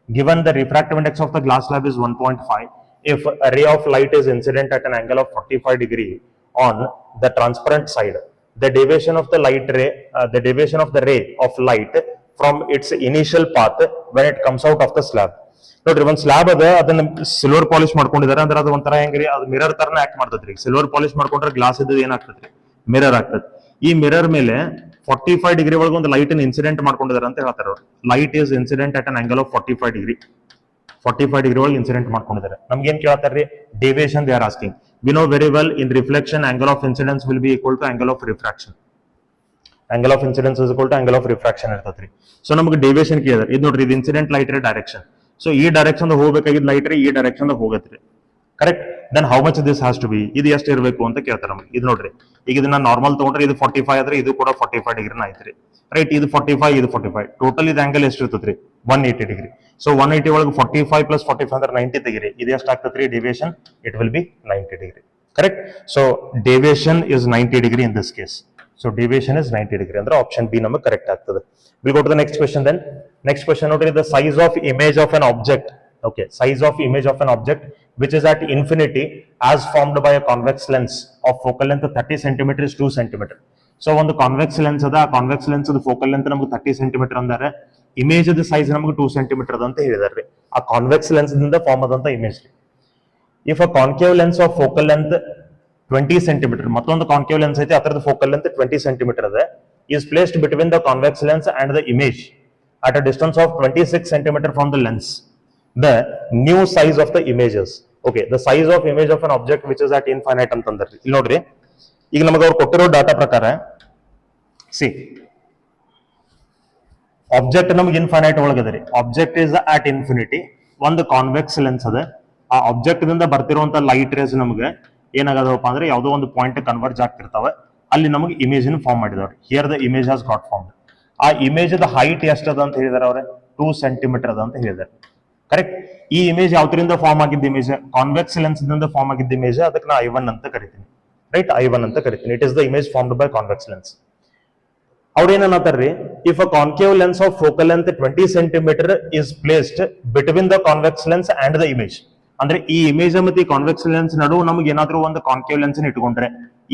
Given the refractive index of the glass slab is 1.5, if a ray of light is incident at an angle of 45 degree on the transparent side, the deviation of the ray of light from its initial path when it comes out of the slab. ನೋಡ್ರಿ, ಒಂದು slab ಅದ, ಅದನ್ನ silver polish ಮಾಡ್ಕೊಂಡಿದ್ದಾರೆ. ಅಂದ್ರೆ ಅದು ಒಂಥರ ಹೆಂಗ್ರಿ, ಅದು ಮಿರರ್ ತರನ ಆಕ್ಟ್ ಮಾಡ್ತದ್ರಿ. ಸಿಲ್ವರ್ ಪಾಲಿಶ್ ಮಾಡ್ಕೊಂಡ್ರೆ ಗ್ಲಾಸ್ ಇದ್ದು ಏನಾಗ್ತದ್ರಿ? ಮಿರರ್ ಆಗ್ತದೆ. ಈ ಮಿರರ್ ಮೇಲೆ 45 ಡಿಗ್ರಿ ಒಳಗೆ ಒಂದು ಲೈಟ್ ಇನ್ಸಿಡೆಂಟ್ ಮಾಡ್ಕೊಂಡಿದ್ದಾರೆ ಅಂತ ಹೇಳ್ತಾರೆ ಅವರು. Light is incident at an angle of 45 degree. 45 degree ಒಳಗೆ ಇನ್ಸಿಡೆಂಟ್ ಮಾಡ್ಕೊಂಡಿದ್ದಾರೆ. ನಮ್ಗೆ ಏನ್ ಕೇಳ್ತಾರ್ರಿ? Deviation they are asking. We know very well, in reflection angle of incidence will be equal to angle of refraction. Angle of incidence is equal to angle of refraction ಇರ್ತದ್ರಿ. So ನಮಗೆ deviation ಕೇಳಿದ್ರೆ ಇದು ನೋಡ್ರಿ, ಇದು incident light direction. So ಈ direction ಹೋಗ್ಬೇಕಾಗಿದ್ದ light ರೀ ಈ direction ಹೋಗತ್ರಿ, correct? Then how much this has to be, ಇದು ಎಷ್ಟು ಇರಬೇಕು ಅಂತ ಕೇಳ್ತಾರೆ ನಮಗೆ. ಇದು ನೋಡ್ರಿ, ಈಗ ಇದನ್ನ ನಾರ್ಮಲ್ ತಗೊಂಡ್ರೆ ಇದು 45 ಆದ್ರೆ ಇದು ಕೂಡ 45 ಡಿಗ್ರಿನ ಐತ್ರಿ, ರೈಟ್? ಇದು 45, ಇದು 45, ಟೋಟಲ್ ಇದು ಆಂಗಲ್ ಎಷ್ಟು ಇರ್ತದ್ರಿ? 180 ಡಿಗ್ರಿ. ಸೊ 180 ಒಳಗೆ 45 ಪ್ಲಸ್ 45 ಅಂದ್ರೆ 90 ತೆಗಿರಿ. ಇದು ಎಷ್ಟು ಆಗ್ತದ್ರಿ deviation? It will be 90 degree, correct? So deviation is 90 degree in this case. So deviation is 90 degree ಅಂದ್ರೆ ಆಪ್ಷನ್ ಬಿ ನಮಗೆ ಕರೆಕ್ಟ್ ಆಗ್ತದೆ. Will go to the next question then. Next question ನೋಡ್ರಿ, the size of image of an object. Okay, size of image of an object which is at infinity as formed by a convex lens of focal length 30 cm is 2 cm. So ಒಂದು convex lens ಅದ, ಆ convex lens focal length ನಮಗೆ 30 cm ಅಂದರೆ image size ನಮಗೆ 2 centimetre ಅದ ಅಂತ ಹೇಳಿದಾರೆ. ಆ ಕಾನ್ವೆಕ್ಸ್ ಲೆನ್ಸ್ ದಿಂದ ಫಾರ್ಮ್ ಆದಂತ image. If a concave lens of focal length 20 centimetre, ಮತ್ತೊಂದು ಕಾನ್ಕೇವ್ ಲೆನ್ಸ್ ಐತಿ, ಅದರದ ಫೋಕಲ್ ಲೆಂತ್ 20 ಸೆಂಟಿಮೀಟರ್ ಅದ, is placed between the convex lens and the image at a distance of 26 centimeter from the lens. The new size of the images. Okay, the size of image of an object which is at infinite ಅಂತಂದ್ರೆ ಇಲ್ಲಿ ನೋಡ್ರಿ, ಈಗ ನಮಗೆ ಅವ್ರು ಕೊಟ್ಟಿರೋ data ಪ್ರಕಾರ see object ನಮಗೆ infinite ಒಳಗದೆ. ಆಬ್ಜೆಕ್ಟ್ ಇಸ್ ಅಟ್ ಇನ್ಫಿನಿಟಿ, ಒಂದು ಕಾನ್ವೆಕ್ಸ್ ಲೆನ್ಸ್ ಅದ. ಆ ಆಬ್ಜೆಕ್ಟ್ ದಿಂದ ಬರ್ತಿರುವಂತ ಲೈಟ್ ರೇಸ್ ನಮಗೆ ಏನಾಗದವಪ್ಪ ಅಂದ್ರೆ ಯಾವುದೋ ಒಂದು ಪಾಯಿಂಟ್ ಕನ್ವರ್ಜ್ ಆಗ್ತಿರ್ತಾವೆ, ಅಲ್ಲಿ ನಮಗೆ ಇಮೇಜ್ ಫಾರ್ಮ್ ಮಾಡಿದವ್ರು. Here the image has got form. ಆ ಇಮೇಜ್ ಹೈಟ್ ಎಷ್ಟದ ಅಂತ ಹೇಳಿದಾರೆ ಅವ್ರೆ, 2 ಸೆಂಟಿಮೀಟರ್ ಅದ ಅಂತ ಹೇಳಿದಾರೆ. ಕರೆಕ್ಟ್. ಈ ಇಮೇಜ್ ಯಾವ್ದ್ರಿಂದ ಫಾರ್ಮ್ ಆಗಿದ್ದ ಇಮೇಜ್, ಕಾನ್ವೆಕ್ಸ್ ಲೆನ್ಸ್ ದಿಂದ ಫಾರ್ಮ್ ಆಗಿದ್ದ ಇಮೇಜ್, ಅದಕ್ಕೆ ನಾ I1 ಅಂತ ಕರಿತೀನಿ. ರೈಟ್, I1 ಅಂತ ಕರಿತೀನಿ. It is the image formed by convex lens. ಅವ್ರು ಏನನ್ನತ್ತಾರ್ರಿ, if a concave lens of focal length 20 centimetre is placed between the convex lens and the image. ಅಂದ್ರೆ ಈ ಇಮೇಜ್ ಮತ್ತೆ ಈ ಕಾನ್ವೆಕ್ಸ್ ಲೆನ್ಸ್ ನಡುವೆ ನಮಗೆ ಏನಾದ್ರೂ ಒಂದು ಕಾನ್ಕೇವ್ ಲೆನ್ಸ್ ಇಟ್ಕೊಂಡ್ರೆ,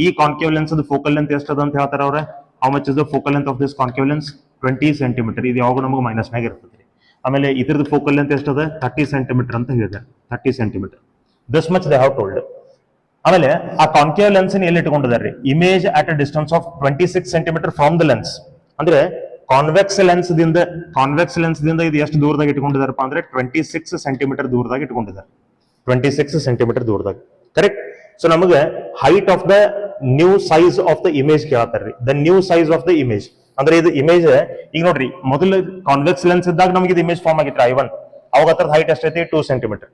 ಈ ಕಾನ್ಕೇವ್ ಲೆನ್ಸ್ ಫೋಕಲ್ ಲೆಂತ್ ಎಷ್ಟದ ಅಂತ ಹೇಳ್ತಾರೆ ಅವ್ರೆ. How much is the focal length of this concave lens? 20 centimetre. ಇದು ಯಾವಾಗ ನಮಗೆ ಮೈನಸ್ ನಾಗ ಇರ್ತದೆ. ಆಮೇಲೆ ಇದ್ರದ್ದು ಫೋಕಲ್ ಲೆಂತ್ ಎಷ್ಟದ? 30 ಸೆಂಟಿಮೀಟರ್ ಅಂತ ಹೇಳಿದ್ದಾರೆ. 30 centimetre, this much they have told. ಆಮೇಲೆ ಆ ಕಾನ್ಕೇವ್ ಲೆನ್ಸ್ ಎಲ್ಲಿ ಇಟ್ಕೊಂಡಿದ್ದಾರೆ? Image at a distance of 26 centimetre from the lens. ಅಂದ್ರೆ ಕಾನ್ವೆಕ್ಸ್ ಲೆನ್ಸ್ ದಿಂದ ಇದು ಎಷ್ಟು ದೂರದಾಗ ಇಟ್ಕೊಂಡಿದಾರಪ್ಪ ಅಂದ್ರೆ 26 ಸೆಂಟಿಮೀಟರ್ ದೂರದಾಗ ಇಟ್ಕೊಂಡಿದ್ದಾರೆ. 26 ಸೆಂಟಿಮೀಟರ್ ದೂರದಾಗ. ಕರೆಕ್ಟ್. ಸೊ ನಮಗೆ height of the new size of the image ಕೇಳ್ತಾರ್ರಿ. The new size of the image ಅಂದ್ರೆ ಇದು ಇಮೇಜ್ ಈಗ ನೋಡ್ರಿ, ಮೊದಲು ಕಾನ್ವೆಕ್ಸ್ ಲೆನ್ಸ್ ಇದ್ದಾಗ ನಮಗೆ ಇದು ಇಮೇಜ್ ಫಾರ್ಮ್ ಆಗಿತ್ತು I1. ಅವಾಗ ಅದ್ರ ಹೈಟ್ ಎಷ್ಟೈತಿ? 2 ಸೆಂಟಿಮೀಟರ್.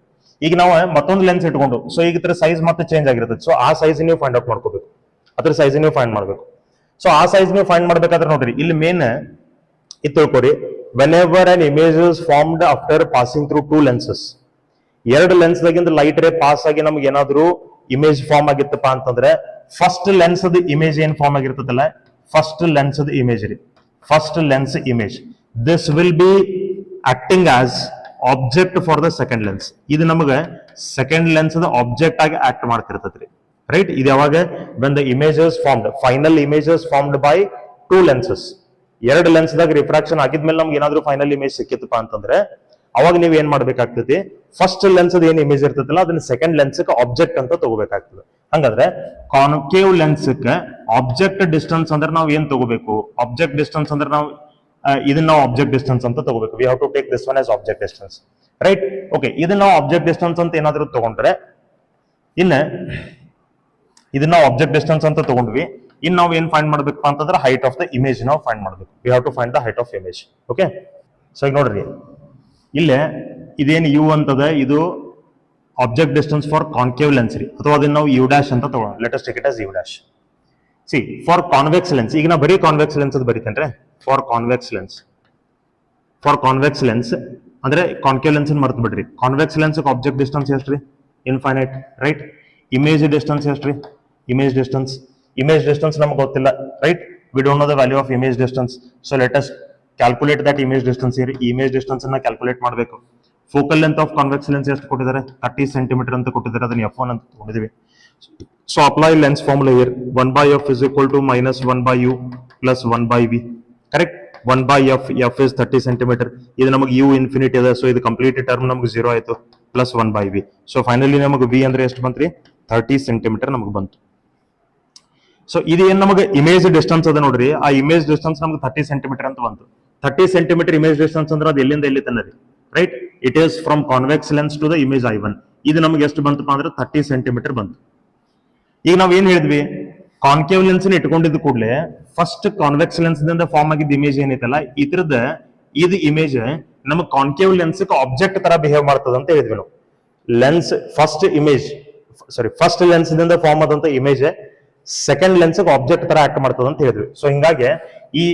ಈಗ ನಾವು ಮತ್ತೊಂದು ಲೆನ್ಸ್ ಇಟ್ಕೊಂಡು, ಸೊ ಈಗ ಇದ್ರ ಸೈಜ್ ಮತ್ತೆ ಚೇಂಜ್ ಆಗಿರ್ತದೆ. ಸೊ ಆ ಸೈಜ್ ನೀವು ಫೈಂಡ್ ಔಟ್ ಮಾಡ್ಕೋಬೇಕು, ಅದ್ರ ಸೈಜ್ ನೀವು ಫೈಂಡ್ ಮಾಡ್ಬೇಕು. ಸೊ ಆ ಸೈಜ್ ನೀವು ಫೈಂಡ್ ಮಾಡ್ಬೇಕಾದ್ರೆ ನೋಡ್ರಿ, ಇಲ್ಲಿ ಮೇನ್ ಇದು ತಿಳ್ಕೊರಿ, whenever an image is formed after passing through 2 lenses. ಎರಡು ಲೆನ್ಸ್ ದಾಗಿಂದ ಲೈಟ್ ರೇ ಪಾಸ್ ಆಗಿ ನಮ್ಗೆ ಏನಾದ್ರು ಇಮೇಜ್ ಫಾರ್ಮ್ ಆಗಿತ್ತಪ್ಪ ಅಂತಂದ್ರೆ, ಫಸ್ಟ್ ಲೆನ್ಸ್ ಇಮೇಜ್ ಏನ್ ಫಾರ್ಮ್ ಆಗಿರ್ತದಲ್ಲ, ಫಸ್ಟ್ ಲೆನ್ಸ್ ಇಮೇಜ್ ರೀ, first lens image, this will be acting as object for the second lens. ಇದು ನಮಗೆ ಸೆಕೆಂಡ್ ಲೆನ್ಸ್ ಆಬ್ಜೆಕ್ಟ್ ಆಗಿ ಆಕ್ಟ್ ಮಾಡ್ತಿರ್ತದ್ರಿ. ರೈಟ್. ಇದು ಯಾವಾಗ? when the image is formed, final image is formed by 2 lenses. ಎರಡು lens ದಾಗ refraction ಆಗಿದ್ಮೇಲೆ ನಮ್ಗೆ ಏನಾದ್ರು ಫೈನಲ್ ಇಮೇಜ್ ಸಿಕ್ಕಿತ್ತಪ್ಪ ಅಂತಂದ್ರೆ, ಅವಾಗ ನೀವ್ ಏನ್ ಮಾಡ್ಬೇಕಾಗ್ತದೆ, ಫಸ್ಟ್ ಲೆನ್ಸ್ ಏನ್ ಇಮೇಜ್ ಇರ್ತದಲ್ಲ ಅದನ್ನ ಸೆಕೆಂಡ್ ಲೆನ್ಸ್ ಆಬ್ಜೆಕ್ಟ್ ಅಂತ ತಗೋಬೇಕಾಗ್ತದೆ. ಹಂಗಾದ್ರೆ ಕಾನ್ಕೇವ್ ಲೆನ್ಸ್ ಆಬ್ಜೆಕ್ಟ್ ಡಿಸ್ಟೆನ್ಸ್ ಅಂದ್ರೆ ನಾವು ಏನ್ ತಗೋಬೇಕು? ಆಬ್ಜೆಕ್ಟ್ ಡಿಸ್ಟೆನ್ಸ್ ಅಂದ್ರೆ ನಾವು ಇದನ್ನ ನಾವು ಆಬ್ಜೆಕ್ಟ್ ಡಿಸ್ಟೆನ್ಸ್ ಅಂತ ತಗೋಬೇಕು. We have to take this one as object distance. Right. Okay, ಇದನ್ನ ನಾವು ಆಬ್ಜೆಕ್ಟ್ ಡಿಸ್ಟೆನ್ಸ್ ಅಂತ ಏನಾದ್ರು ತಗೊಂಡ್ರೆ, ಇನ್ನ ಇದನ್ನ ನಾವು ಆಬ್ಜೆಕ್ಟ್ ಡಿಸ್ಟೆನ್ಸ್ ಅಂತ ತಗೊಂಡ್ವಿ. ಇನ್ ನಾವು ಏನ್ ಫೈಂಡ್ ಮಾಡ್ಬೇಕಪ್ಪ ಅಂತಂದ್ರೆ ಹೈಟ್ ಆಫ್ ದ ಇಮೇಜ್ ನಾವು ಫೈಂಡ್ ಮಾಡ್ಬೇಕು. We have to find the height of image. Okay. So ಈಗ ನೋಡ್ರಿ, ಇಲ್ಲೇ ಇದೇನು ಯು ಅಂತದ, ಇದು object distance for concave lens ರೀ, ಅಥವಾ ಅದನ್ನ ನಾವು ಯು ಡ್ಯಾಶ್ ಅಂತ ತಗೋಣ. Let us take it as u dash. See for convex lens, ಈಗ ನಾ ಬರೀ ಕಾನ್ವೆಕ್ಸ್ ಲೆನ್ಸ್ ಅದು ಬರೀತೇನ್ರಿ. ಫಾರ್ ಕಾನ್ವೆಕ್ಸ್ ಲೆನ್ಸ್ ಅಂದ್ರೆ ಕಾನ್ಕೇವ್ ಲೆನ್ಸ್ ಮರ್ತು ಬಿಡ್ರಿ. ಕಾನ್ವೆಕ್ಸ್ ಲೆನ್ಸ್ ಆಬ್ಜೆಕ್ಟ್ ಡಿಸ್ಟೆನ್ಸ್ ಎಷ್ಟ್ರಿ? ಇನ್ಫೈನೈಟ್. ರೈಟ್. ಇಮೇಜ್ ಡಿಸ್ಟೆನ್ಸ್ ಎಷ್ಟ್ರಿ? ಇಮೇಜ್ ಡಿಸ್ಟೆನ್ಸ್ ನಮ್ಗೆ ಗೊತ್ತಿಲ್ಲ. Right. V don't know the value of image distance. So let us calculate that image distance here. Image distance ಅನ್ನ calculate ಮಾಡಬೇಕು. Focal length of convex lens ಎಷ್ಟು ಕೊಟ್ಟಿದ್ದಾರೆ? 30 centimetre ಅಂತ ಕೊಟ್ಟಿದ್ದಾರೆ. ಅದನ್ನ F1 ಅಂತ ತಗೊಂಡಿದ್ದೀವಿ. ಸೊ apply lens formula here. 1/f is equal to minus 1/u plus 1/v. ಕರೆಕ್ಟ್. 1/f, f is 30 centimetre. ಇದು ನಮಗೆ u ಇನ್ಫಿನಿಟಿ ಅದ. ಸೊ ಇದು ಕಂಪ್ಲೀಟ್ ಟರ್ಮ್ ನಮಗೆ 0 ಆಯ್ತು. Plus 1/v. ಸೊ ಫೈನಲಿ ನಮಗೆ v ಅಂದ್ರೆ ಎಷ್ಟು ಬಂತ್ರಿ? 30 ಸೆಂಟಿಮೀಟರ್ ನಮಗೆ ಬಂತು. ಸೊ ಇದು ಏನ್ ನಮಗೆ ಇಮೇಜ್ ಡಿಸ್ಟೆನ್ಸ್ ಅದ ನೋಡ್ರಿ, ಆ ಇಮೇಜ್ ಡಿಸ್ಟೆನ್ಸ್ ನಮ್ಗೆ 30 ಸೆಂಟಿಮೀಟರ್ ಅಂತ ಬಂತು. 30 ಸೆಂಟಿಮೀಟರ್ ಇಮೇಜ್ ಡಿಸ್ಟೆನ್ಸ್ ಅಂದ್ರೆ ಅದು ಎಲ್ಲಿಂದ ಎಲ್ಲಿ ತನಕ ರೀ? Right. It is from convex lens to the image I1. ಇದು ನಮ್ಗೆ ಎಷ್ಟು ಬಂತಪ್ಪ ಅಂದ್ರೆ 30 ಸೆಂಟಿಮೀಟರ್ ಬಂತು. ಈಗ ನಾವ್ ಏನ್ ಹೇಳಿದ್ವಿ? ಕಾನ್ಕೇವ್ ಲೆನ್ಸ್ ಇಟ್ಕೊಂಡಿದ್ದ ಕೂಡಲೇ ಫಸ್ಟ್ ಕಾನ್ವೆಕ್ಸ್ ಲೆನ್ಸ್ ದಿಂದ ಫಾರ್ಮ್ ಆಗಿದ್ದ ಇಮೇಜ್ ಏನೈತಲ್ಲ, ಇದ್ರದ ಇದು ಇಮೇಜ್ ನಮ್ಮ ಕಾನ್ಕೇವ್ ಲೆನ್ಸ್ ಆಬ್ಜೆಕ್ಟ್ ತರ ಬಿಹೇವ್ ಮಾಡ್ತದ ಅಂತ ಹೇಳಿದ್ವಿ ನಾವು. ಲೆನ್ಸ್ ಫಸ್ಟ್ ಲೆನ್ಸ್ ದಿಂದ ಫಾರ್ಮ್ ಆದಂತ ಇಮೇಜ್ ಸೆಕೆಂಡ್ ಲೆನ್ಸ್ ಆಬ್ಜೆಕ್ಟ್ ತರ ಆಕ್ಟ್ ಮಾಡ್ತದ ಅಂತ ಹೇಳಿದ್ವಿ. ಸೊ ಹಿಂಗಾಗಿ ಈ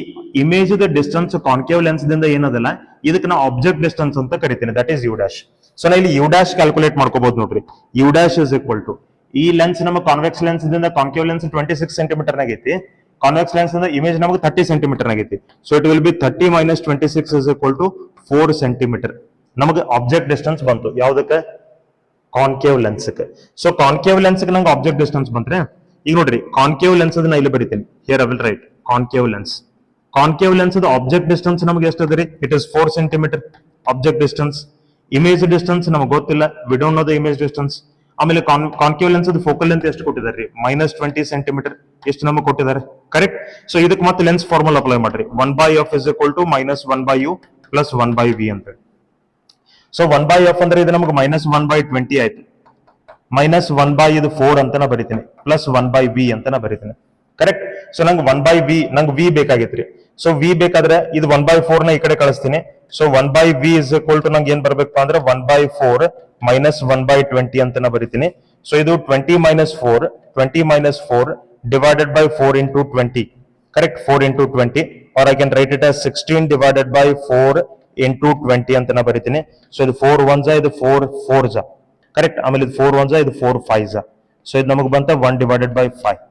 ಇಮೇಜ್ ಡಿಸ್ಟೆನ್ಸ್ ಕಾನ್ಕೇವ್ ಲೆನ್ಸ್ ದಿಂದ ಏನದಲ್ಲ, ಇದಕ್ಕೆ ನಾವು ಆಬ್ಜೆಕ್ಟ್ ಡಿಸ್ಟೆನ್ಸ್ ಅಂತ ಕರಿತೀನಿ. That is u dash. So ನಾ ಇಲ್ಲಿ ಯು ಡ್ಯಾಶ್ ಕ್ಯಾಲ್ಕುಲೇಟ್ ಮಾಡ್ಕೋಬಹುದು ನೋಡ್ರಿ. U dash is equal to, ಈ ಲೆನ್ಸ್ ನಮ್ಮ ಕಾನ್ವೆಕ್ಸ್ ಲೆನ್ಸ್ ದಿಂದ ಕಾನ್ಕೇವ್ ಲೆನ್ಸ್ 26 ಸೆಂಟಿಮೀಟರ್ ನಾಗೈತಿ, ಕಾನ್ವೆಕ್ಸ್ ಲೆನ್ಸ್ ದಿಂದ ಇಮೇಜ್ ನಮಗೆ 30 ಸೆಂಟಿಮೀಟರ್ ನಾಗೈತಿ. So it will be 30 minus 26 is equal to 4 centimetre. ನಮಗೆ ಆಬ್ಜೆಕ್ಟ್ ಡಿಸ್ಟೆನ್ಸ್ ಬಂತು. ಯಾವ್ದಕ್ಕೆ? Concave lens. So concave lens ನಂಗೆ ಆಬ್ಜೆಕ್ಟ್ ಡಿಸ್ಟೆನ್ಸ್ ಬಂದ್ರೆ, ಈಗ ನೋಡ್ರಿ ಕಾನ್ಕೇವ್ ಲೆನ್ಸ್ ಅದನ್ನ ಇಲ್ಲಿ ಬರೀತೀನಿ. Here I will write concave lens. Concave lens object distance ನಮಗೆ ಎಷ್ಟು ಅದ ರೀ? It is 4 centimetre object distance. Image distance ನಮಗೆ ಗೊತ್ತಿಲ್ಲ, we don't know the image distance. ಆಮೇಲೆ ಕಾನ್ಕೇವ್ ಲೆನ್ಸ್ ಫೋಕಲ್ ಲೆಂತ್ ಎಷ್ಟು ಕೊಟ್ಟಿದ್ದಾರೆ ರೀ? -20 ಸೆಂಟಿಮೀಟರ್ ಎಷ್ಟು ನಮಗೆ ಕೊಟ್ಟಿದ್ದಾರೆ, ಕರೆಕ್ಟ್. ಸೊ ಇದಕ್ಕೆ ಮತ್ತೆ ಲೆನ್ಸ್ ಫಾರ್ಮುಲಾ ಅಪ್ಲೈ ಮಾಡ್ರಿ. 1/f is equal to -1/u plus 1/v ಅಂತ. ಸೊ 1/f ಅಂದ್ರೆ ಇದು ನಮಗೆ -1/20 ಆಯ್ತು. -1/ಇದು 4 ಅಂತ ನಾ ಬರಿತೀನಿ, ಪ್ಲಸ್ 1/v ಅಂತ ನಾ ಬರಿತೀನಿ, ಕರೆಕ್ಟ್. ಸೊ ನಂಗೆ 1/v, ನಂಗೆ v ಬೇಕಾಗಿತ್ರಿ. ಸೊ v ಬೇಕಾದ್ರೆ ಇದು 1/4 ನ ಈ ಕಡೆ ಕಳಿಸ್ತೀನಿ. So 1/v is equal to ನಂಗೆ ಏನ್ ಬರ್ಬೇಕು ಅಂದ್ರೆ 1/4 minus 1/20 ಅಂತ ನಾ ಬರಿತೀನಿ. ಸೊ ಇದು 20 - 4 divided by 4 into 20, correct. 4 into 20, or I can write it as 16 divided by 4 into 20 ಅಂತ ನಾ ಬರಿತೀನಿ. ಸೊ ಇದು 4 1s, ಇದು 4 4s, ಕರೆಕ್ಟ್. ಆಮೇಲೆ ಇದು 4 1s, ಇದು 4 5s. ಸೊ ಇದು ನಮಗೆ ಬಂತ 1 divided by 5.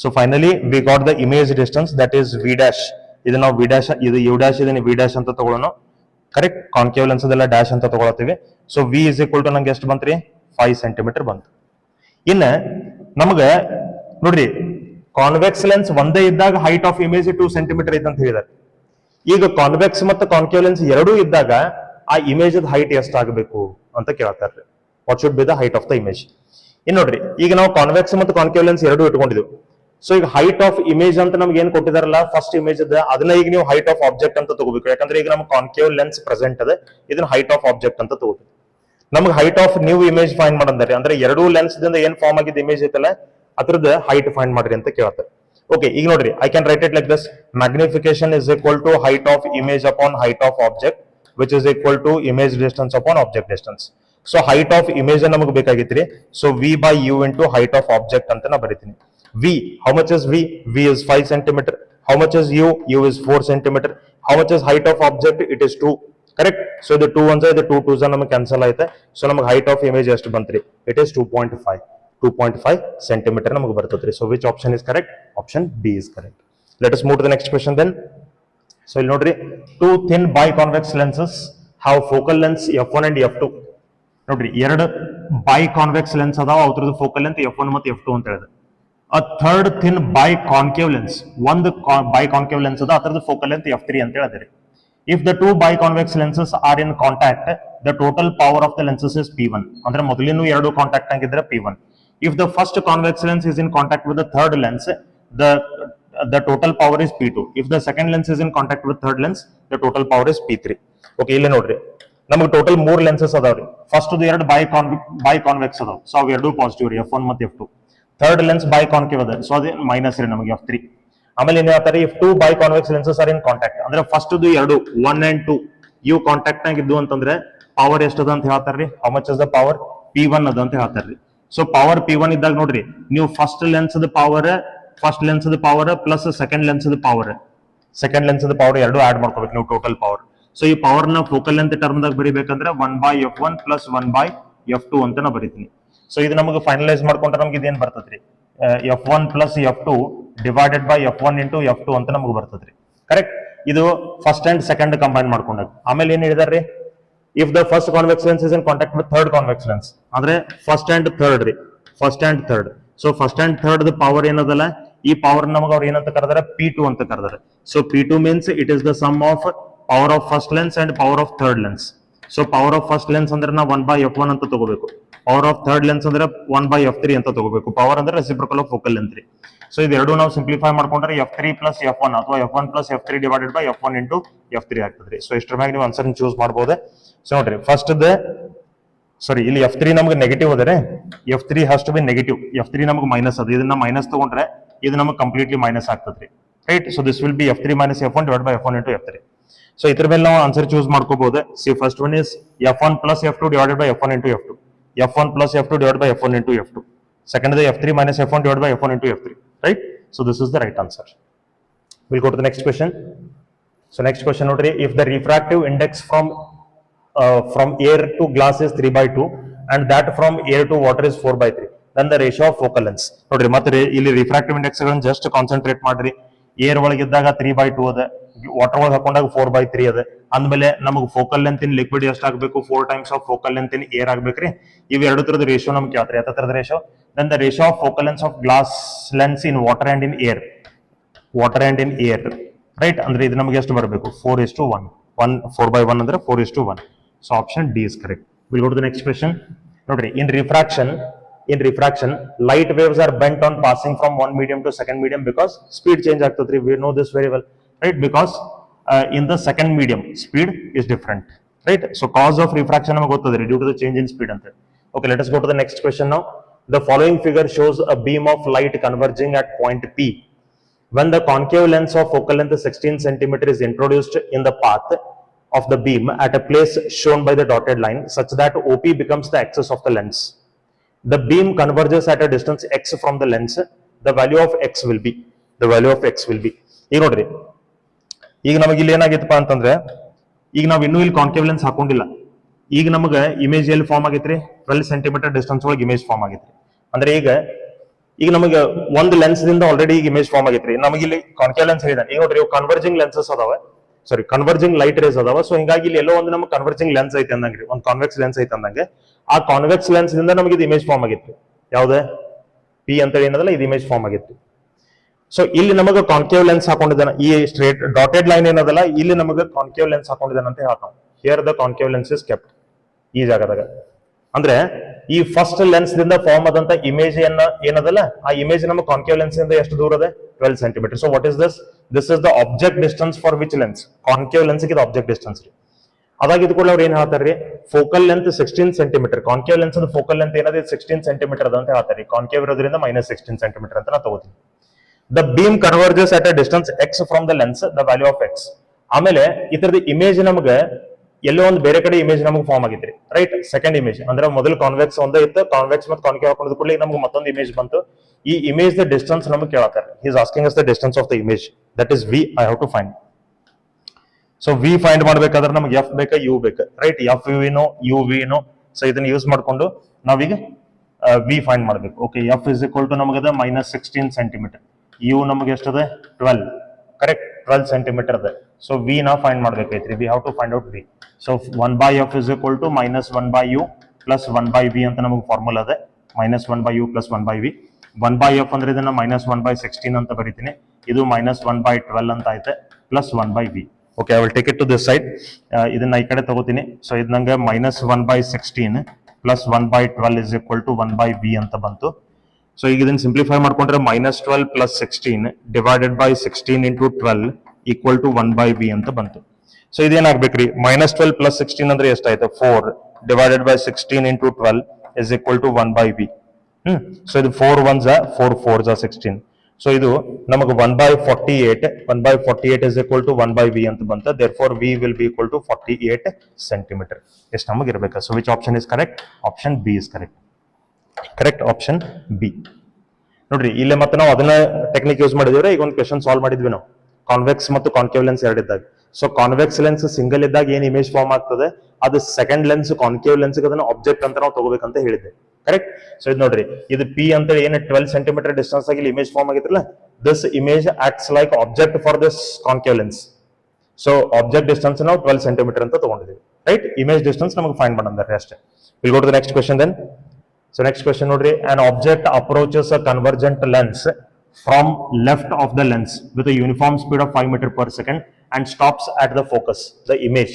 So finally we got the image distance, that is v dash. ಇದು ನಾವು v dash, ಇದು u dash, ಇದನ್ನ v dash ಅಂತ ತಗೊಳ್ಳೋಣ, ಕರೆಕ್ಟ್. ಕಾನ್ಕೇವ್ ಲೆನ್ಸ್ ಅದೆಲ್ಲ ಡ್ಯಾಶ್ ಅಂತ ತಗೊಳತ್ತೀವಿ. So v is equal to ನಂಗೆ ಎಷ್ಟು ಬಂತ್ರಿ? 5 ಸೆಂಟಿಮೀಟರ್ ಬಂತು. ಇನ್ನ ನಮಗೆ ನೋಡ್ರಿ, ಕಾನ್ವೆಕ್ಸ್ ಲೆನ್ಸ್ ಒಂದೇ ಇದ್ದಾಗ ಹೈಟ್ ಆಫ್ ಇಮೇಜ್ 2 ಸೆಂಟಿಮೀಟರ್ ಐತೆ ಅಂತ ಹೇಳಿದಾರೆ. ಈಗ ಕಾನ್ವೆಕ್ಸ್ ಮತ್ತು ಕಾನ್ಕೇವ್ ಲೆನ್ಸ್ ಎರಡೂ ಇದ್ದಾಗ ಆ ಇಮೇಜ್ ಹೈಟ್ ಎಷ್ಟಾಗಬೇಕು ಅಂತ ಕೇಳ್ತಾರೆ. What should be the height of the image? ಇನ್ ನೋಡ್ರಿ, ಈಗ ನಾವು ಕಾನ್ವೆಕ್ಸ್ ಮತ್ತು ಕಾನ್ಕೇವ್ ಲೆನ್ಸ್ ಎರಡೂ ಇಟ್ಕೊಂಡಿದ್ವಿ. ಸೊ ಈಗ ಹೈಟ್ ಆಫ್ ಇಮೇಜ್ ಅಂತ ನಮ್ಗೆ ಏನ್ ಕೊಟ್ಟಿದಾರಲ್ಲ ಫಸ್ಟ್ ಇಮೇಜ್ ಅದ, ಅದನ್ನ ಈಗ ನೀವು ಹೈಟ್ ಆಫ್ ಆಬ್ಜೆಕ್ಟ್ ಅಂತ ತಗೋಬೇಕು. ಯಾಕಂದ್ರೆ ಈಗ ನಮ್ಗೆ ಕಾನ್ಕೇವ್ ಲೆನ್ಸ್ ಪ್ರೆಸೆಂಟ್ ಅದ, ಇದನ್ನ ಹೈಟ್ ಆಫ್ ಆಬ್ಜೆಕ್ಟ್ ಅಂತ ತಗೋಬೇಕು. ನಮ್ಗೆ height of new image find ಮಾಡಂದ್ರೆ, ಅಂದ್ರೆ ಎರಡೂ ಲೆನ್ಸ್ ದಿಂದ ಏನ್ ಫಾರ್ಮ್ ಆಗಿದ್ದ ಇಮೇಜ್ ಐತಲ್ಲ ಅದ್ರದ್ದು ಹೈಟ್ ಫೈಂಡ್ ಮಾಡ್ರಿ ಅಂತ ಕೇಳ್ತಾರೆ. ಓಕೆ, ಈಗ ನೋಡ್ರಿ, I can write it like this: magnification is equal to height of image upon height of object, which is equal to image distance upon object distance. So height of image ನಮಗೆ ಬೇಕಾಗಿತ್ರಿ. So v by u into height of object ಅಂತ ನಾ ಬರಿತೀನಿ. v, how much is v? v is 5 centimeter. How much is u? u is 4 centimeter. How much is height of object? It is 2, correct. So the 2 1s, the 2 2s ನಮಗೆ cancel ಆಯ್ತು. So ನಮಗೆ height of image ಎಷ್ಟು ಬಂತ್ರಿ? It is 2.5 centimeter ನಮಗೆ ಬರ್ತದ್ರಿ. So which option is correct? Option B is correct. Let us move to the next question then. So ಇಲ್ಲಿ ನೋಡ್ರಿ, two thin biconvex lenses have focal lengths f1 and f2. ನೋಡ್ರಿ, ಎರಡು ಬೈಕಾನ್ವೆಕ್ಸ್ lens ಅದಾವ, ಅದ್ರದ್ದು focal length f1 ಮತ್ತು f2 ಅಂತ ಹೇಳಿದೆ. ಅ third thin ಬೈಕಾನ್ಕೇವ್ lens, ಒಂದು ಬೈಕಾನ್ಕೇವ್ ಲೆನ್ಸ್ ಅದ, ಅದ್ರದ್ದು ಫೋಕಲ್ ಲೆಂತ್ f3 ಅಂತ ಹೇಳಿದ್ರಿ. If the two biconvex lenses are in contact, the total power of the lenses is P1. ಅಂದ್ರೆ ಮೊದಲಿನ ಎರಡು ಕಾಂಟ್ಯಾಕ್ಟ್ ಆಗಿದ್ರೆ P1. If the first convex lens is in contact with the third lens, the total power is P2. If the second lens is in contact with third lens, the total power is P3. Okay, ಇಲ್ಲಿ ನೋಡ್ರಿ, ನಮಗೆ total 3 lenses ಅದಾವ್ರಿ. First ಎರಡು ಬೈಕಾನ್ವೆಕ್ಸ್ ಅದಾವ, so ಅವು ಎರಡು positive ರೀ, f1 ಮತ್ತು f2. ಥರ್ಡ್ ಲೆನ್ಸ್ ಬೈಕಾನ್ಕೇವ್ ಅದ, ಸೊ ಅದು ಮೈನಸ್ ರೀ ನಮಗೆ f3. ಆಮೇಲೆ ಏನ್ ಹೇಳ್ತಾರೆ, if two biconvex lenses are in contact, ಅಂದ್ರೆ ಫಸ್ಟ್ ಎರಡು 1 and 2 ಇವು ಕಾಂಟ್ಯಾಕ್ಟ್ ಆಗಿದ್ದು ಅಂತಂದ್ರೆ ಪವರ್ ಎಷ್ಟದ ಅಂತ ಹೇಳ್ತಾರ್ರಿ. How much is the power? P1 ಅದ ಅಂತ ಹೇಳ್ತಾರ್ರಿ. ಸೊ ಪವರ್ P1 ಇದ್ದಾಗ ನೋಡ್ರಿ, ನೀವು first lens power plus second lens power ಎರಡು ಆಡ್ ಮಾಡ್ಕೋಬೇಕು ನೀವು ಟೋಟಲ್ ಪವರ್. ಸೊ ಈ ಪವರ್ ನ ಫೋಕಲ್ ಲೆಂತ್ ಟರ್ಮ್ ದಾಗ ಬರಿಬೇಕಂದ್ರೆ 1/f1 plus 1/f2 ಅಂತ ನಾ ಬರಿತೀನಿ. ಸೊ ಇದು ನಮಗೆ ಫೈನಲೈಸ್ ಮಾಡ್ಕೊಂಡ್ರೆ ನಮ್ಗೆ ಇದೇನ್ ಬರ್ತದ್ರಿ? f1 plus f2 divided by f1 into f2 ಅಂತ ನಮಗೆ ಬರ್ತದ್ರಿ, ಕರೆಕ್ಟ್. ಇದು ಫಸ್ಟ್ ಅಂಡ್ ಸೆಕೆಂಡ್ ಕಂಬೈನ್ ಮಾಡ್ಕೊಂಡಾಗ. ಆಮೇಲೆ ಏನ್ ಹೇಳಿದಾರ್ರಿ, if the first convex lens is in contact with third convex lens, ಅಂದ್ರೆ ಫಸ್ಟ್ ಅಂಡ್ ಥರ್ಡ್ ರೀ, first and third. So first and third the power ಏನದಲ್ಲ, ಈ ಪವರ್ ನಮಗೆ ಅವ್ರು ಏನಂತ ಕರೆದಾರೆ? P2 ಅಂತ ಕರೆದಾರೆ. So P2 means it is the sum of power of first lens and power of third lens. So power of first lens ಅಂದ್ರೆ ನಾವು 1/f1 ಅಂತ ತಗೋಬೇಕು, ಪವರ್ ಆಫ್ ಥರ್ಡ್ ಲೆನ್ಸ್ ಅಂದ್ರೆ 1/f3 ಅಂತ ತಗೋಬೇಕು. ಪವರ್ ಅಂದ್ರೆ ರೆಸಿಪ್ರೋಕಲ್ ಆಫ್ ಫೋಕಲ್ ಲೆಂತ್ ರೀ. So ಇದೆರಡು ನಾವು ಸಿಂಪ್ಲಿಫೈ ಮಾಡ್ಕೊಂಡ್ರೆ f3 plus f1 ಅಥವಾ f1 plus f3 divided by f1 into f3 ಆಗ್ತದ್ರಿ. ಸೊ ಇಷ್ಟರ ಮ್ಯಾಗ ನೀವು ಆನ್ಸರ್ ಚೂಸ್ ಮಾಡಬಹುದು. ಸೊ ನೋಡ್ರಿ, ಫಸ್ಟ್ ಇಲ್ಲಿ f3 ನಮಗೆ ನೆಗೆಟಿವ್ ಅದರೆ, f3 has to B negative. f3 ನಮಗೆ ಮೈನಸ್ ಅದ, ಇದನ್ನ ಮೈನಸ್ ತಗೊಂಡ್ರೆ ಇದು ನಮಗೆ ಕಂಪ್ಲೀಟ್ಲಿ ಮೈನಸ್ ಆಗ್ತದ್ರಿ, right. So this will B f3 minus f1 divided by f1 into f3. So ಇದ್ರ ಮೇಲೆ ನಾವು ಆನ್ಸರ್ ಚೂಸ್ ಮಾಡ್ಕೋಬಹುದು. C first one is f1 plus f2 divided by f1 into f2. f1 plus f2 divided by f1 into f2. Second is f3 minus f1 divided by f1 into f3, right? So this is the right answer. We'll go to the next question. So next question notary, if the refractive index from air to glass is 3/2 and that from air to water is 4/3, then the ratio of focal lengths. Notary ಮತ್ತೆ ಇಲ್ಲಿ refractive index ಗಳನ್ನು just concentrate ಮಾಡ್ರಿ. Air ಒಳಗಿದ್ದಾಗ 3/2 ಅದ, water ಒಳಗೆ ಹಾಕೊಂಡಾಗ 4/3 ಅದ. ಅಂದ್ಮೇಲೆ ನಮಗೆ focal length ಇನ್ liquid ಎಷ್ಟು ಆಗಬೇಕು? 4 times of focal length in air ಆಗ್ಬೇಕ್ರಿ. ಇವ್ ಎರಡು ತರದ ರೇಷಿಯೋ ನಮ್ಗೆ ಕೇಳ್ತಾರೆ. ಯಾವ ತರದ ratio? Then the ratio of focal lengths of glass lens in water and in air. Right. ಅಂದ್ರೆ ಇದು ನಮಗೆ ಎಷ್ಟು ಬರಬೇಕು? 4:1. 4/1 ಅಂದ್ರೆ 4:1. So option d is correct. Will go to the next question. ನೋಡ್ರಿ, in refraction light waves are bent on passing from one medium to second medium because speed change ಆಗ್ತದ್ರಿ. We know this very well, right? Because in the second medium speed is different, right? So cause of refraction ನಮಗೆ ಗೊತ್ತದ್ರಿ, due to the change in speed ಅಂತ. Okay, let us go to the next question now. The following figure shows a beam of light converging at point P. When the concave lens of focal length 16 cm is introduced in the path of the beam at a place shown by the dotted line such that OP becomes the axis of the lens. The beam converges at a distance x from the lens. The value of x will be. ಈಗ ನೋಡ್ರಿ, ಈಗ ನಮಗೆ ಇಲ್ಲಿ ಏನಾಗಿತ್ತಪ್ಪ ಅಂತಂದ್ರೆ, ಈಗ ನಾವು ಇನ್ನೂ ಇಲ್ಲಿ ಕಾನ್ಕೇವ್ ಲೆನ್ಸ್ ಹಾಕೊಂಡಿಲ್ಲ. ಈಗ ನಮಗೆ ಇಮೇಜ್ ಎಲ್ಲಿ ಫಾರ್ಮ್ ಆಗೈತ್ರಿ? 12 ಸೆಂಟಿಮೀಟರ್ ಡಿಸ್ಟೆನ್ಸ್ ಒಳಗೆ ಇಮೇಜ್ ಫಾರ್ಮ್ ಆಗೈತ್ರಿ. ಅಂದ್ರೆ ಈಗ ನಮಗೆ ಒಂದು ಲೆನ್ಸ್ ದಿಂದ ಆಲ್ರೆಡಿ ಈಗ ಇಮೇಜ್ ಫಾರ್ಮ್ ಆಗೈತ್ರಿ. ನಮಗೆ ಇಲ್ಲಿ ಕಾನ್ಕೇವ್ ಲೆನ್ಸ್ ಹೇಳಿದಾನೆ. ಈಗ ನೋಡ್ರಿ, ಕನ್ವರ್ಜಿಂಗ್ ಲೆನ್ಸಸ್ ಅದಾವ, ಕನ್ವರ್ಜಿಂಗ್ ಲೈಟ್ ರೇಸ್ ಅದಾವ. ಸೊ ಹಿಂಗಾಗಿ ಇಲ್ಲಿ ಎಲ್ಲೋ ಒಂದು ನಮಗೆ ಕನ್ವರ್ಜಿಂಗ್ ಲೆನ್ಸ್ ಐತೆ ಅಂದಂಗ್ರಿ, ಒಂದು ಕಾನ್ವೆಕ್ಸ್ ಲೆನ್ಸ್ ಐತೆ ಅಂದಂಗೆ. ಆ ಕಾನ್ವೆಕ್ಸ್ ಲೆನ್ಸ್ ದಿಂದ ನಮಗೆ ಇದು ಇಮೇಜ್ ಫಾರ್ಮ್ ಆಗೈತ್ರಿ. ಯಾವ್ದೇ ಪಿ ಅಂತ ಏನದಲ್ಲ, ಇದು ಇಮೇಜ್ ಫಾರ್ಮ್ ಆಗೈತ್ರಿ. ಸೊ ಇಲ್ಲಿ ನಮಗೆ ಕಾನ್ಕೇವ್ ಲೆನ್ಸ್ ಹಾಕೊಂಡಿದ್ದಾನೆ. ಈ ಸ್ಟ್ರೇಟ್ ಡಾಟೆಡ್ ಲೈನ್ ಏನದಲ್ಲ, ಇಲ್ಲಿ ನಮಗೆ ಕಾನ್ಕೇವ್ ಲೆನ್ಸ್ ಹಾಕೊಂಡಿದ್ದಾನೆ ಅಂತ ಹೇಳ್ತಾವ. Here the concave lens is kept. ಈ ಜಾಗದಾಗ ಅಂದ್ರೆ ಈ ಫಸ್ಟ್ ಲೆನ್ಸ್ ದಿಂದ ಫಾರ್ಮ್ ಆದಂತ ಇಮೇಜ್ ಏನದಲ್ಲ, ಆ ಇಮೇಜ್ ನಮ್ಮ ಕಾನ್ಕೇವ್ ಲೆನ್ಸ್ ಇಂದ ಎಷ್ಟು ದೂರ ಇದೆ? 12 centimetre. So what is this? This is the object distance for which lens? Concave lens ಇದು ಆಬ್ಜೆಕ್ಟ್ ಡಿಸ್ಟೆನ್ಸ್ ರೀ. ಅದಾಗಿದ್ಕೊಳ್ಳಿ ಅವ್ರು ಏನ್ ಹೇಳ್ತಾರ್ರಿ? Focal length 16 centimetre. Concave lens focal length ಏನದ? 16 ಸೆಂಟಿಮೀಟರ್ ಅದ ಅಂತ ಹೇಳ್ತಾರೆ. ಕಾನ್ಕೇವ್ ಇರೋದ್ರಿಂದ -16 ಸೆಂಟಿಮೀಟರ್ ಅಂತ ನಾ ತಗೋತೀನಿ. The beam converges at a distance X from the lens, the value of X. ಆಮೇಲೆ ಇತರದ ಇಮೇಜ್ ನಮಗೆ ಎಲ್ಲೋ ಒಂದು ಬೇರೆ ಕಡೆ ಇಮೇಜ್ ನಮಗೆ ಫಾರ್ಮ್ ಆಗಿತ್ರಿ, ರೈಟ್? ಸೆಕೆಂಡ್ ಇಮೇಜ್ ಅಂದ್ರೆ ಮೊದಲು ಕಾನ್ವೆಕ್ಸ್ ಒಂದೇ ಇತ್ತು, ಕಾನ್ವೆಕ್ಸ್ ಮತ್ತು ಕಾನ್ಕೇವ್ ಹಾಕೊಂಡಿದ ಕೂಡಲೇ ನಮಗೆ ಮತ್ತೊಂದು ಇಮೇಜ್ ಬಂತು. ಈ ಇಮೇಜ್ ದ ಡಿಸ್ಟೆನ್ಸ್ ನಮಗೆ ಕೇಳತ್ತಾರೆ. He is asking us the distance of the image, that is v. I have to find. So v find ಮಾಡ್ಬೇಕಾದ್ರೆ ನಮಗೆ ಎಫ್ ಬೇಕಾ, ಯು ಬೇಕಾ, right? F we know, u we know. So ಇದನ್ನ use ಮಾಡ್ಕೊಂಡು ನಾವೀಗ v find ಮಾಡ್ಬೇಕು. Okay, f is equal to ನಮಗದ -16 centimetre. U ನಮಗೆ ಎಷ್ಟದೆ? 12, ಕರೆಕ್ಟ್? 12 ಸೆಂಟಿಮೀಟರ್ ಅದ. ಸೊ ವಿ ನಾವು ಫೈಂಡ್ ಮಾಡ್ಬೇಕೈತ್ರಿ. V have to find out V. So 1/f is equal to -1/u plus 1/v ಅಂತ ನಮಗೆ ಫಾರ್ಮುಲಾ ಅದ. -1/u plus 1/v. 1/f ಅಂದ್ರೆ ಇದನ್ನ -1/16 ಅಂತ ಬರೀತೀನಿ. ಇದು -1/12 ಅಂತ ಐತೆ, plus 1/v. Okay, I will take it to this side. ಇದನ್ನ ಈ ಕಡೆ ತಗೋತೀನಿ. ಸೊ ಇದು ನಂಗೆ -1/16 plus 1/12 is equal to 1/v ಅಂತ ಬಂತು. ಸೊ ಈಗ ಇದನ್ನ ಸಿಂಪ್ಲಿಫೈ ಮಾಡ್ಕೊಂಡ್ರೆ -12 plus 16 divided by 16 into 12 equal to 1/v ಅಂತ ಬಂತು. ಸೊ ಇದೇನಾಗ್ಬೇಕ್ರಿ? -12 ಪ್ಲಸ್ 16 ಅಂದ್ರೆ ಎಷ್ಟಾಯ್ತು? 4 divided by 16 into 12 is equal to 1/v. So ಇದು 4 1s 4 4s 16. ಸೊ ಇದು ನಮಗೆ 1/48 ಇಸ್ ಈಕ್ವಲ್ ಟು 1/v ಅಂತ ಬಂತ. Therefore v will be equal to 48 centimetre. ಎಷ್ಟು ನಮಗೆ ಇರಬೇಕು? So which option is correct? Option B is correct. Correct, option B. ನೋಡ್ರಿ, ಇಲ್ಲೇ ಮತ್ತೆ ನಾವು ಅದನ್ನ ಟೆಕ್ನಿಕ್ ಯೂಸ್ ಮಾಡಿದಿವ್ರೆ. ಈಗ ಒಂದು ಕ್ವೆಶನ್ ಸಾಲ್ವ್ ಮಾಡಿದ್ವಿ ನಾವು, ಕಾನ್ವೆಕ್ಸ್ ಮತ್ತು ಕಾನ್ಕೇವ್ ಲೆನ್ಸ್ ಎರಡಿದ್ದಾಗ. ಸೊ ಕಾನ್ವೆಕ್ಸ್ ಲೆನ್ಸ್ ಸಿಂಗಲ್ ಇದ್ದಾಗ ಏನ್ ಇಮೇಜ್ ಫಾರ್ಮ್ ಆಗ್ತದೆ, ಅದು ಸೆಕೆಂಡ್ ಲೆನ್ಸ್ ಕಾನ್ಕೇವ್ ಲೆನ್ಸ್ ಅದನ್ನ ಆಬ್ಜೆಕ್ಟ್ ಅಂತ ನಾವು ತಗೋಬೇಕಂತ ಹೇಳಿದ್ದೆ, ಕರೆಕ್ಟ್? ಸೊ ಇದು ನೋಡ್ರಿ, ಇದು ಪಿ ಅಂತ ಏನು 12 ಸೆಂಟಿಮೀಟರ್ ಡಿಸ್ಟೆನ್ಸ್ ಆಗಿ ಇಮೇಜ್ ಫಾರ್ಮ್ ಆಗಿತ್ರಲ್ಲ, this image acts like object for this concave lens. So object distance ನಾವು 12 ಸೆಂಟಿಮೀಟರ್ ಅಂತ ತಗೊಂಡಿದ್ದೀವಿ, ರೈಟ್? ಇಮೇಜ್ ಡಿಸ್ಟೆನ್ಸ್ ನಮಗೆ ಫೈಂಡ್ ಮಾಡಂದಾರೆ ಅಷ್ಟೇ. Will go to the next question then. So next question ನೋಡ್ರಿ, an object approaches a convergent lens from left of the lens with a uniform speed of 5 meter per second and stops at the focus, the image.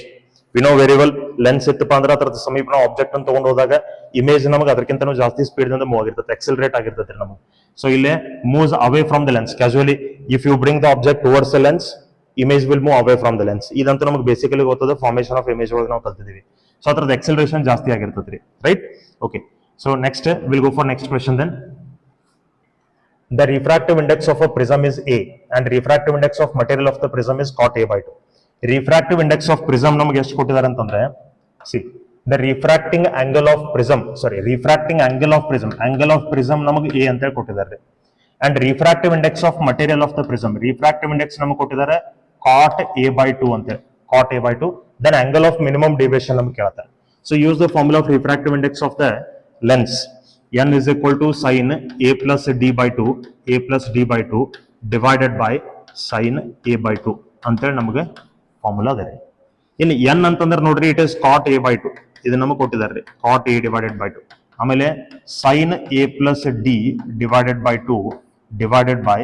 We know very well, lens ಇತ್ತಪ್ಪ ಅಂದ್ರೆ ಅದರ ಸಮೀಪ ನಾವು object ಅನ್ನು ತಗೊಂಡು ಹೋದಾಗ image ನಮಗೆ ಅದಕ್ಕಿಂತನೂ ಜಾಸ್ತಿ ಸ್ಪೀಡ್ ದಿಂದ ಮೂವ್ ಆಗಿರ್ತದೆ, ಎಕ್ಸೆಲರೇಟ್ ಆಗಿರ್ತದೆ ನಮಗೆ. ಸೊ ಇಲ್ಲೇ moves away from the lens. Casually if you bring the object towards the lens, image will move away from the lens. ಇದಂತೂ ನಮಗೆ ಬೇಸಿಕಲಿ ಗೊತ್ತದೆ, ಫಾರ್ಮೇಶನ್ ಆಫ್ ಇಮೇಜ್ ಒಳಗೆ ನಾವು ಕಲ್ತಿದ್ದೀವಿ. ಸೊ ಅದ್ರದ್ದು ಎಕ್ಸೆಲರೇಷನ್ ಜಾಸ್ತಿ ಆಗಿರ್ತದೆ, right? Okay, so next we'll go for next question then. The refractive index of a prism is A and refractive index of material of the prism is cot A/2. Refractive index of prism ನಮಗೆ ಎಷ್ಟು ಕೊಟ್ಟಿದ್ದಾರೆ ಅಂತಂದ್ರೆ, see, the refracting angle of prism ನಮಗೆ A ಅಂತ ಹೇಳಿ ಕೊಟ್ಟಿದ್ದಾರೆ. And refractive index of material of the prism, refractive index ನಮಗೆ ಕೊಟ್ಟಿದ್ದಾರೆ cot A/2 ಅಂತ ಹೇಳಿ, cot A/2. Then angle of minimum deviation ನಮಗೆ ಕೇಳ್ತಾರೆ. So use the formula of refractive index of the lens. N is equal to sin A plus D/2 divided by sin A/2 ಅಂತೇಳಿ ನಮಗೆ formula ಅದೇ. ಇನ್ನು n ಅಂತಂದ್ರೆ ನೋಡ್ರಿ, it is cot A/2. ಇದು ನಮಗೆ ಕೊಟ್ಟಿದ್ದಾರೆ cot A divided by 2. ಆಮೇಲೆ sin A plus D divided by 2 divided by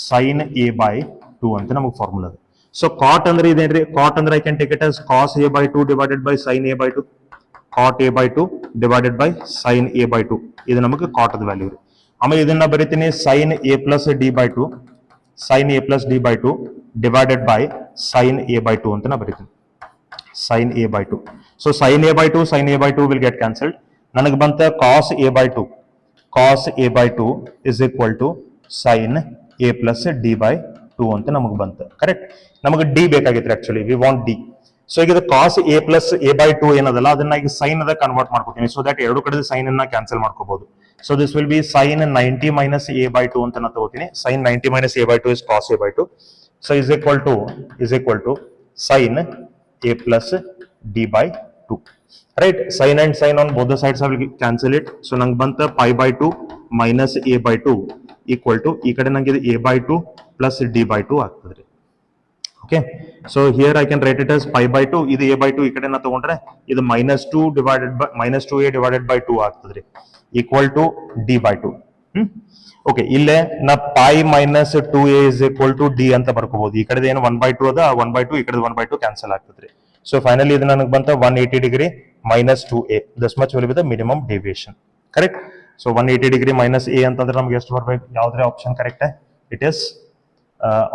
sin A/2 ಅಂತ ನಮಗೆ ಫಾರ್ಮುಲಾ ಇದೆ. So cot ಅಂದ್ರೆ ಇದೇನ್ರಿ, cot ಅಂದ್ರೆ I can take it as cos a by 2 divided by sin a by 2, cot a by 2 divided by sin a by 2, ಇದು ನಮಗೆ cot the value ರೀ. ಆಮೇಲೆ ಇದನ್ನ ಬರೀತೀನಿ sin a plus d by 2, sin a plus d by 2 divided by sin a by 2 ಅಂತ ನಾ ಬರೀತೀನಿ, sin a by 2. So sin a by 2, sin a by 2 will get cancelled. ನನಗೆ ಬಂತ cos a by 2, cos a by 2 is equal to sin a plus d by 2 ಅಂತ ನಮಗೆ ಬಂತು. Correct, ನಮಗೆ d ಬೇಕಾಗಿತ್ತು actually, we want d. So ಈಗ ಇದು cos a plus a by 2 ಏನದಲ್ಲ ಅದನ್ನ ಈಗ sin ಅದ ಕನ್ವರ್ಟ್ ಮಾಡ್ಕೊತೀನಿ, ಸೊ ದಟ್ ಎರಡು ಕಡೆ sin ಅನ್ನ ಕ್ಯಾನ್ಸಲ್ ಮಾಡ್ಕೋಬಹುದು. So this will B sin 90 minus a by 2 ಅಂತ ನಾನು ತಗೋತೀನಿ. sin 90 minus a by 2 is cos a by 2. So is equal to sin a plus d by 2. Right, sin and sin on both the sides I will cancel it. So ನಂಗೆ ಬಂತ pi by 2 minus a by 2 equal to ಈ ಕಡೆ ನಂಗೆ ಇದು a by 2 plus d by 2 ಆಗ್ತದ್ರಿ. Okay, so here I can write it as pi by 2, ಇದು a by 2 ಈ ಕಡೆ ನಾ ತಗೊಂಡ್ರೆ ಇದು minus 2a divided by 2 ಆಗ್ತದ್ರಿ, equal to d by 2. Okay, ಇಲ್ಲೇ ನಾ pi minus 2a is equal to d ಅಂತ ಬರ್ಕೋಬಹುದು. ಈ ಕಡೆ ಏನು 1 by 2 ಅದ, 1 by 2 ಈ ಕಡೆ 1 by 2 ಕ್ಯಾನ್ಸಲ್ ಆಗ್ತದ್ರಿ. ಸೊ ಫೈನಲಿ ಇದು ನನಗೆ ಬಂತ 180 degree minus 2a, this much will be the minimum deviation. Correct? So 180 degree minus a ಅಂತಂದ್ರೆ ನಮಗೆ ಎಷ್ಟು ಬರಬೇಕು, ಯಾವ್ದ್ರ option correct? It is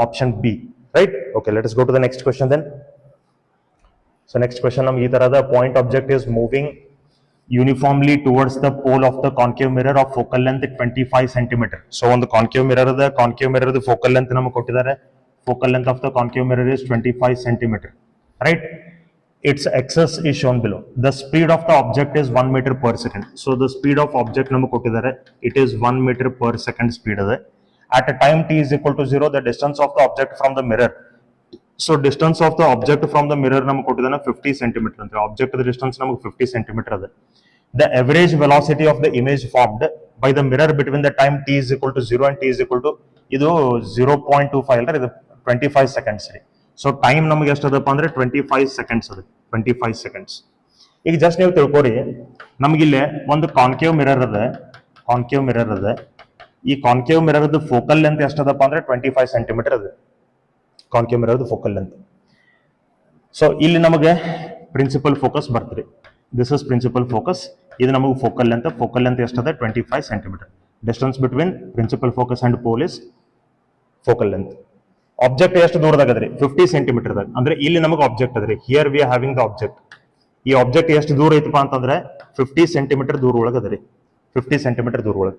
option B. Right? Okay, let us go to the next question then. So next question ನಮ್ಗೆ ಈ ತರದ point object is moving uniformly towards the pole of the concave mirror of focal length 25 cm. So ಒಂದು concave mirror the focal length ನಮಗೆ ಕೊಟ್ಟಿದ್ದಾರೆ. Focal length of the concave mirror is 25 cm. Right? Its axis is shown below. The speed of the object is 1 meter per second. So the speed of object ನಮಗೆ ಕೊಟ್ಟಿದ್ದಾರೆ, it is 1 meter per second speed ಇದೆ. At a time t is equal to 0, the distance of the object from the mirror. So distance of the object from the mirror ನಮಗೆ ಕೊಟ್ಟಿದ್ದಾನೆ 50 cm ಅಂತ. Object the distance ನಮಗೆ 50 cm ಇದೆ. The average velocity of the image formed by the mirror between the time t is equal to 0 and t is equal to ಇದು 0.25 ಅಲ್ಲ, ಇದು 25 seconds ರೀ. So time ನಮಗೆ ಎಷ್ಟದಪ್ಪ ಅಂದ್ರೆ 25 seconds ಅದ, 25 seconds. ಈಗ ಜಸ್ಟ್ ನೀವು ತಿಳ್ಕೊರಿ, ನಮಗಿಲ್ಲೇ ಒಂದು ಕಾನ್ಕೇವ್ ಮಿರರ್ ಅದ, ಈ ಕಾನ್ಕೇವ್ ಮಿರರ್ ಫೋಕಲ್ ಲೆಂತ್ ಎಷ್ಟದಪ್ಪ ಅಂದ್ರೆ 25 cm ಅದ, concave mirror focal length. So ಇಲ್ಲಿ ನಮಗೆ ಪ್ರಿನ್ಸಿಪಲ್ ಫೋಕಸ್ ಬರ್ತದೆ, ದಿಸ್ ಇಸ್ ಪ್ರಿನ್ಸಿಪಲ್ ಫೋಕಸ್, ಇದು ನಮಗೆ ಫೋಕಲ್ ಲೆಂತ್ ಎಷ್ಟದ 25 cm. Distance between principal focus and pole is focal length. Object ಎಷ್ಟು ದೂರದಾಗದ್ರಿ 50 cm ದಾಗ, ಅಂದ್ರೆ ಇಲ್ಲಿ ನಮಗೆ ಆಬ್ಜೆಕ್ಟ್ ಅದ್ರಿ, here we are having the object. ಈ ಆಬ್ಜೆಕ್ಟ್ ಎಷ್ಟು ದೂರ ಐತಪ್ಪ ಅಂತಂದ್ರೆ 50 cm ದೂರ ಒಳಗೆ ಅದರಿ, 50 cm ದೂರ ಒಳಗೆ.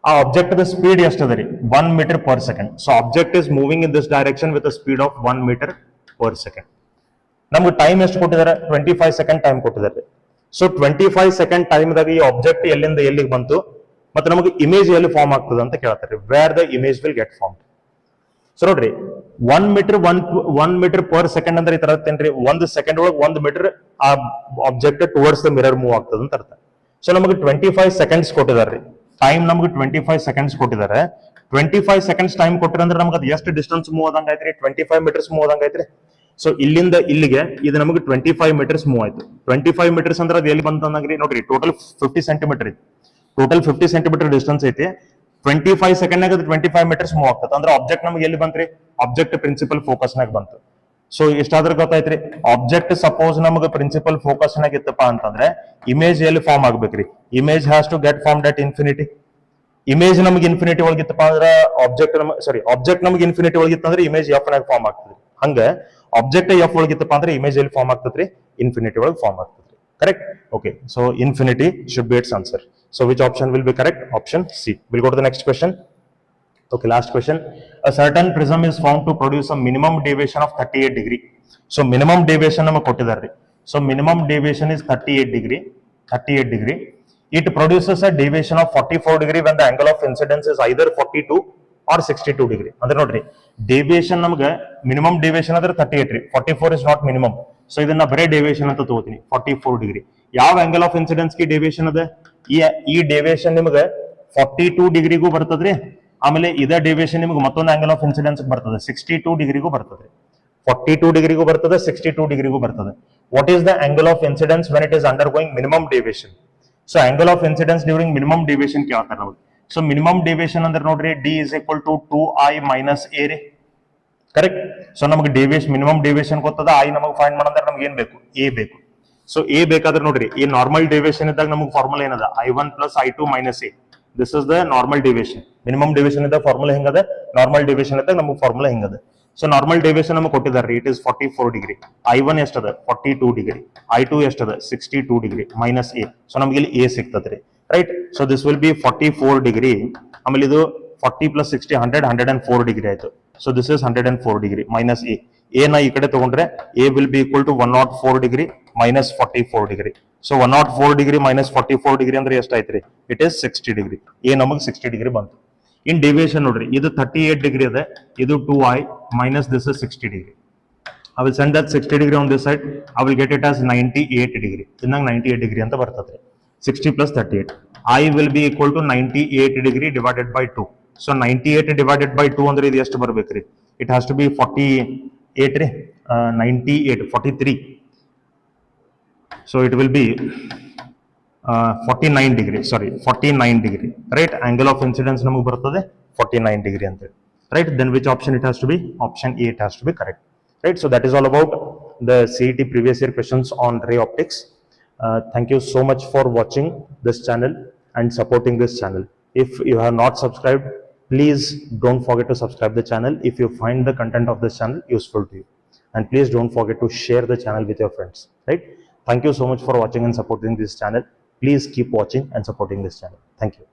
ಆ ಆಬ್ಜೆಕ್ಟ್ ದ ಸ್ಪೀಡ್ ಎಷ್ಟು ಅದರಿ 1 meter per second. So object is moving in this direction with a speed of 1 meter per second. ನಮ್ಗೆ ಟೈಮ್ ಎಷ್ಟು ಕೊಟ್ಟಿದ್ದಾರೆ, 25 second ಟೈಮ್ ಕೊಟ್ಟಿದ್ದಾರೆ. ಸೊ 25 second ಟೈಮ್ದಾಗ ಈ ಆಬ್ಜೆಕ್ಟ್ ಎಲ್ಲಿಂದ ಎಲ್ಲಿಗೆ ಬಂತು ಮತ್ತೆ ನಮಗೆ ಇಮೇಜ್ ಎಲ್ಲಿ ಫಾರ್ಮ್ ಆಗ್ತದೆ ಅಂತ ಕೇಳ್ತಾರೆ, where the image will get form. So ನೋಡ್ರಿ 1 meter per second ಅಂದ್ರೆ ಈ ತರ ತೇನ್ರಿ, 1 second ಒಳಗೆ 1 meter ಆ object towards the mirror move ಆಗ್ತದೆ ಅಂತ ಅರ್ಥ. ಸೊ ನಮಗೆ 25 seconds ಕೊಟ್ಟಿದ್ದಾರೆ, ಟೈಮ್ ನಮಗೆ 25 seconds ಕೊಟ್ಟಿದ್ದಾರೆ. 25 seconds ಟೈಮ್ ಕೊಟ್ಟಿರ ಅಂದ್ರೆ ನಮ್ಗೆ ಅದು ಎಷ್ಟು ಡಿಸ್ಟೆನ್ಸ್ ಮೂವ್ ಆದಂಗ ಐತ್ರಿ, 25 meters ಮೂವ್ ಆದಂಗ ಐತ್ರಿ. ಸೊ ಇಲ್ಲಿಂದ ಇಲ್ಲಿಗೆ ಇದು ನಮಗೆ 25 meters ಮೂವ್ ಆಯ್ತು. 25 meters ಅಂದ್ರೆ ಅದು ಎಲ್ಲಿ ಬಂತಂದ್ರಿ, ನೋಡ್ರಿ ಟೋಟಲ್ 50 cm ಐತಿ, ಟೋಟಲ್ 50 cm ಡಿಸ್ಟೆನ್ಸ್ ಐತಿ. 25 second ನಾಗ 25 meters ಮೂವ್ ಆಗ್ತದೆ ಅಂದ್ರೆ ಆಬ್ಜೆಕ್ಟ್ ನಮ್ಗೆ ಎಲ್ಲಿ ಬಂತ್ರಿ, ಆಬ್ಜೆಕ್ಟ್ ಪ್ರಿನ್ಸಿಪಲ್ ಫೋಕಸ್ ನಾಗ ಬಂತು. ಸೊ ಇಷ್ಟಾದ್ರೆ ಗೊತ್ತಾಯ್ತ್ರಿ, ಆಬ್ಜೆಕ್ಟ್ ಸಪೋಸ್ ನಮಗೆ ಪ್ರಿನ್ಸಿಪಲ್ ಫೋಕಸ್ ನಾಗ ಇತ್ತಪ್ಪ ಅಂತಂದ್ರೆ ಇಮೇಜ್ ಎಲ್ಲಿ ಫಾರ್ಮ್ ಆಗ್ಬೇಕ್ರಿ, image has to get formed at infinity. Image ನಮಗೆ ಇನ್ಫಿನಿಟಿ ಒಳಗಿತ್ತಪ್ಪ ಅಂದ್ರೆ ಆಬ್ಜೆಕ್ಟ್ ನಮಗೆ ಇನ್ಫಿನಿಟಿ ಒಳಗಿತ್ತಂದ್ರೆ ಇಮೇಜ್ ಎಫ್ ನಾಗ ಫಾರ್ಮ್ ಆಗ್ತದೆ. ಹಂಗ ಆಬ್ಜೆಕ್ಟ್ ಎಫ್ ಒಳಗಿತ್ತಪ್ಪ ಅಂದ್ರೆ ಇಮೇಜ್ ಎಲ್ಲಿ ಫಾರ್ಮ್ ಆಗ್ತದ್ರಿ, ಇನ್ಫಿನಿಟಿ ಒಳಗೆ ಫಾರ್ಮ್ ಆಗ್ತದ್ರಿ. Correct? Okay, so infinity should be its answer. So which option will be correct? Option C. We'll go to the next question. Okay, last question. A certain prism is found to produce a minimum deviation of 38 degree. So minimum deviation namaga kottidare. So minimum deviation is 38 degree. It produces a deviation of 44 degree when the angle of incidence is either 42 or 62 degree. Andre nodri, deviation namaga minimum deviation adre 38 ರೀ, 44 is not minimum. So ಇದನ್ನ ಬರೇ deviation ಅಂತ ತಗೋತೀನಿ, 44 degree. ಯಾವ angle of incidence ಗೆ deviation ಅದ, ಈ deviation ನಿಮಗೆ 42 ಡಿಗ್ರಿಗೂ ಬರ್ತದ್ರಿ. ಆಮೇಲೆ ಇದ ಡೆವಿಯೇಷನ್ ನಿಮಗೆ ಮತ್ತೊಂದು ಆಂಗಲ್ ಆಫ್ ಇನ್ಸಿಡೆನ್ಸ್ ಬರ್ತದೆ 62 ಡಿಗ್ರಿಗೂ ಬರ್ತದೆ, 42 ಡಿಗ್ರಿಗೂ ಬರ್ತದೆ, 62 ಡಿಗ್ರಿಗೂ ಬರ್ತದೆ. What is the angle of incidence when it is undergoing minimum deviation? So angle of incidence during minimum deviation ಕೇಳ್ತಾರೆ ನಾವು. ಸೊ ಮಿನಿಮಮ್ ಡೆವಿಯೇಷನ್ ಅಂದ್ರೆ ನೋಡ್ರಿ, D is equal to 2i minus a ರೀ. ಕರೆಕ್ಟ್. ಸೊ ನಮಗೆ deviation minimum deviation ಗೊತ್ತದ, i ನಮಗೆ find ಮಾಡಂದ್ರೆ ನಮ್ಗೆ ಏನ್ ಬೇಕು, ಎ ಬೇಕು. ಸೊ ಎ ಬೇಕಾದ್ರೆ ನೋಡ್ರಿ, ಈ ನಾರ್ಮಲ್ ಡೇವಿಯೇಷನ್ ಇದ್ದಾಗ ನಮಗೆ ಫಾರ್ಮುಲಾ ಏನದ, I1 + I2 - A. This is the normal deviation. Minimum deviation ಇದ್ದಾಗ ಫಾರ್ಮುಲಾ ಹಿಂಗದ, ನಾರ್ಮಲ್ ಡೇವಿಯೇಷನ್ ಇದ್ದಾಗ ನಮಗೆ ಫಾರ್ಮುಲಾ ಹಿಂಗದ. ಸೊ ನಾರ್ಮಲ್ ಡೇವಿಯೇಷನ್ ನಮಗೆ ಕೊಟ್ಟಿದ್ದಾರೆ, it is 44 degree. I1 ಎಷ್ಟದ 42 degree, I2 ಎಷ್ಟದ 62 degree minus A. So ನಮಗೆ ಇಲ್ಲಿ ಎ ಸಿಗ್ತದ್ರಿ, right. So this will B 44 degree. ಆಮೇಲೆ ಇದು 40 + 60 104 ಡಿಗ್ರಿ ಆಯ್ತು. So this is 104 degree minus A. A ನ ಈ ಕಡೆ ತಗೊಂಡ್ರೆ A will be equal to 104 degree minus 44 degree. So 104 degree minus 44 degree ಅಂದ್ರೆ ಎಷ್ಟಾಯ್ತ್ರಿ, ಇಟ್ ಇಸ್ 60 ಡಿಗ್ರಿ. ಎ ನಮಗೆ 60 ಡಿಗ್ರಿ ಬಂತು. ಇನ್ ಡಿವಿಯೇಷನ್ ನೋಡ್ರಿ, ಇದು 38 ಡಿಗ್ರಿ ಇದೆ, ಇದು 2i minus this is 60 degree. I will send that 60 degree on this side. I will get it as 98 degree. ಇನ್ನಂಗ್ 98 degree ಅಂತ ಬರ್ತದೆ. 60 plus 38. I will be equal to 98 degree divided by 2. So 98 divided by 2 ಅಂದ್ರೆ ಇದು ಎಷ್ಟು ಬರ್ಬೇಕ್ರಿ? It has to be 48 ರೀ. 98, 43. So it will be 49 degree. Sorry, 49 degree. Right? Angle of incidence ನಮಗೆ ಬರ್ತದೆ 49 degree ಅಂತ. Right? Then which option it has to be? Option A it has to be correct. Right? So that is all about the CET previous year questions on ray optics. Thank you so much for watching this channel and supporting this channel. If you have not subscribed, please don't forget to subscribe the channel if you find the content of this channel useful to you. And please don't forget to share the channel with your friends. Right? Thank you so much for watching and supporting this channel. Please keep watching and supporting this channel. Thank you.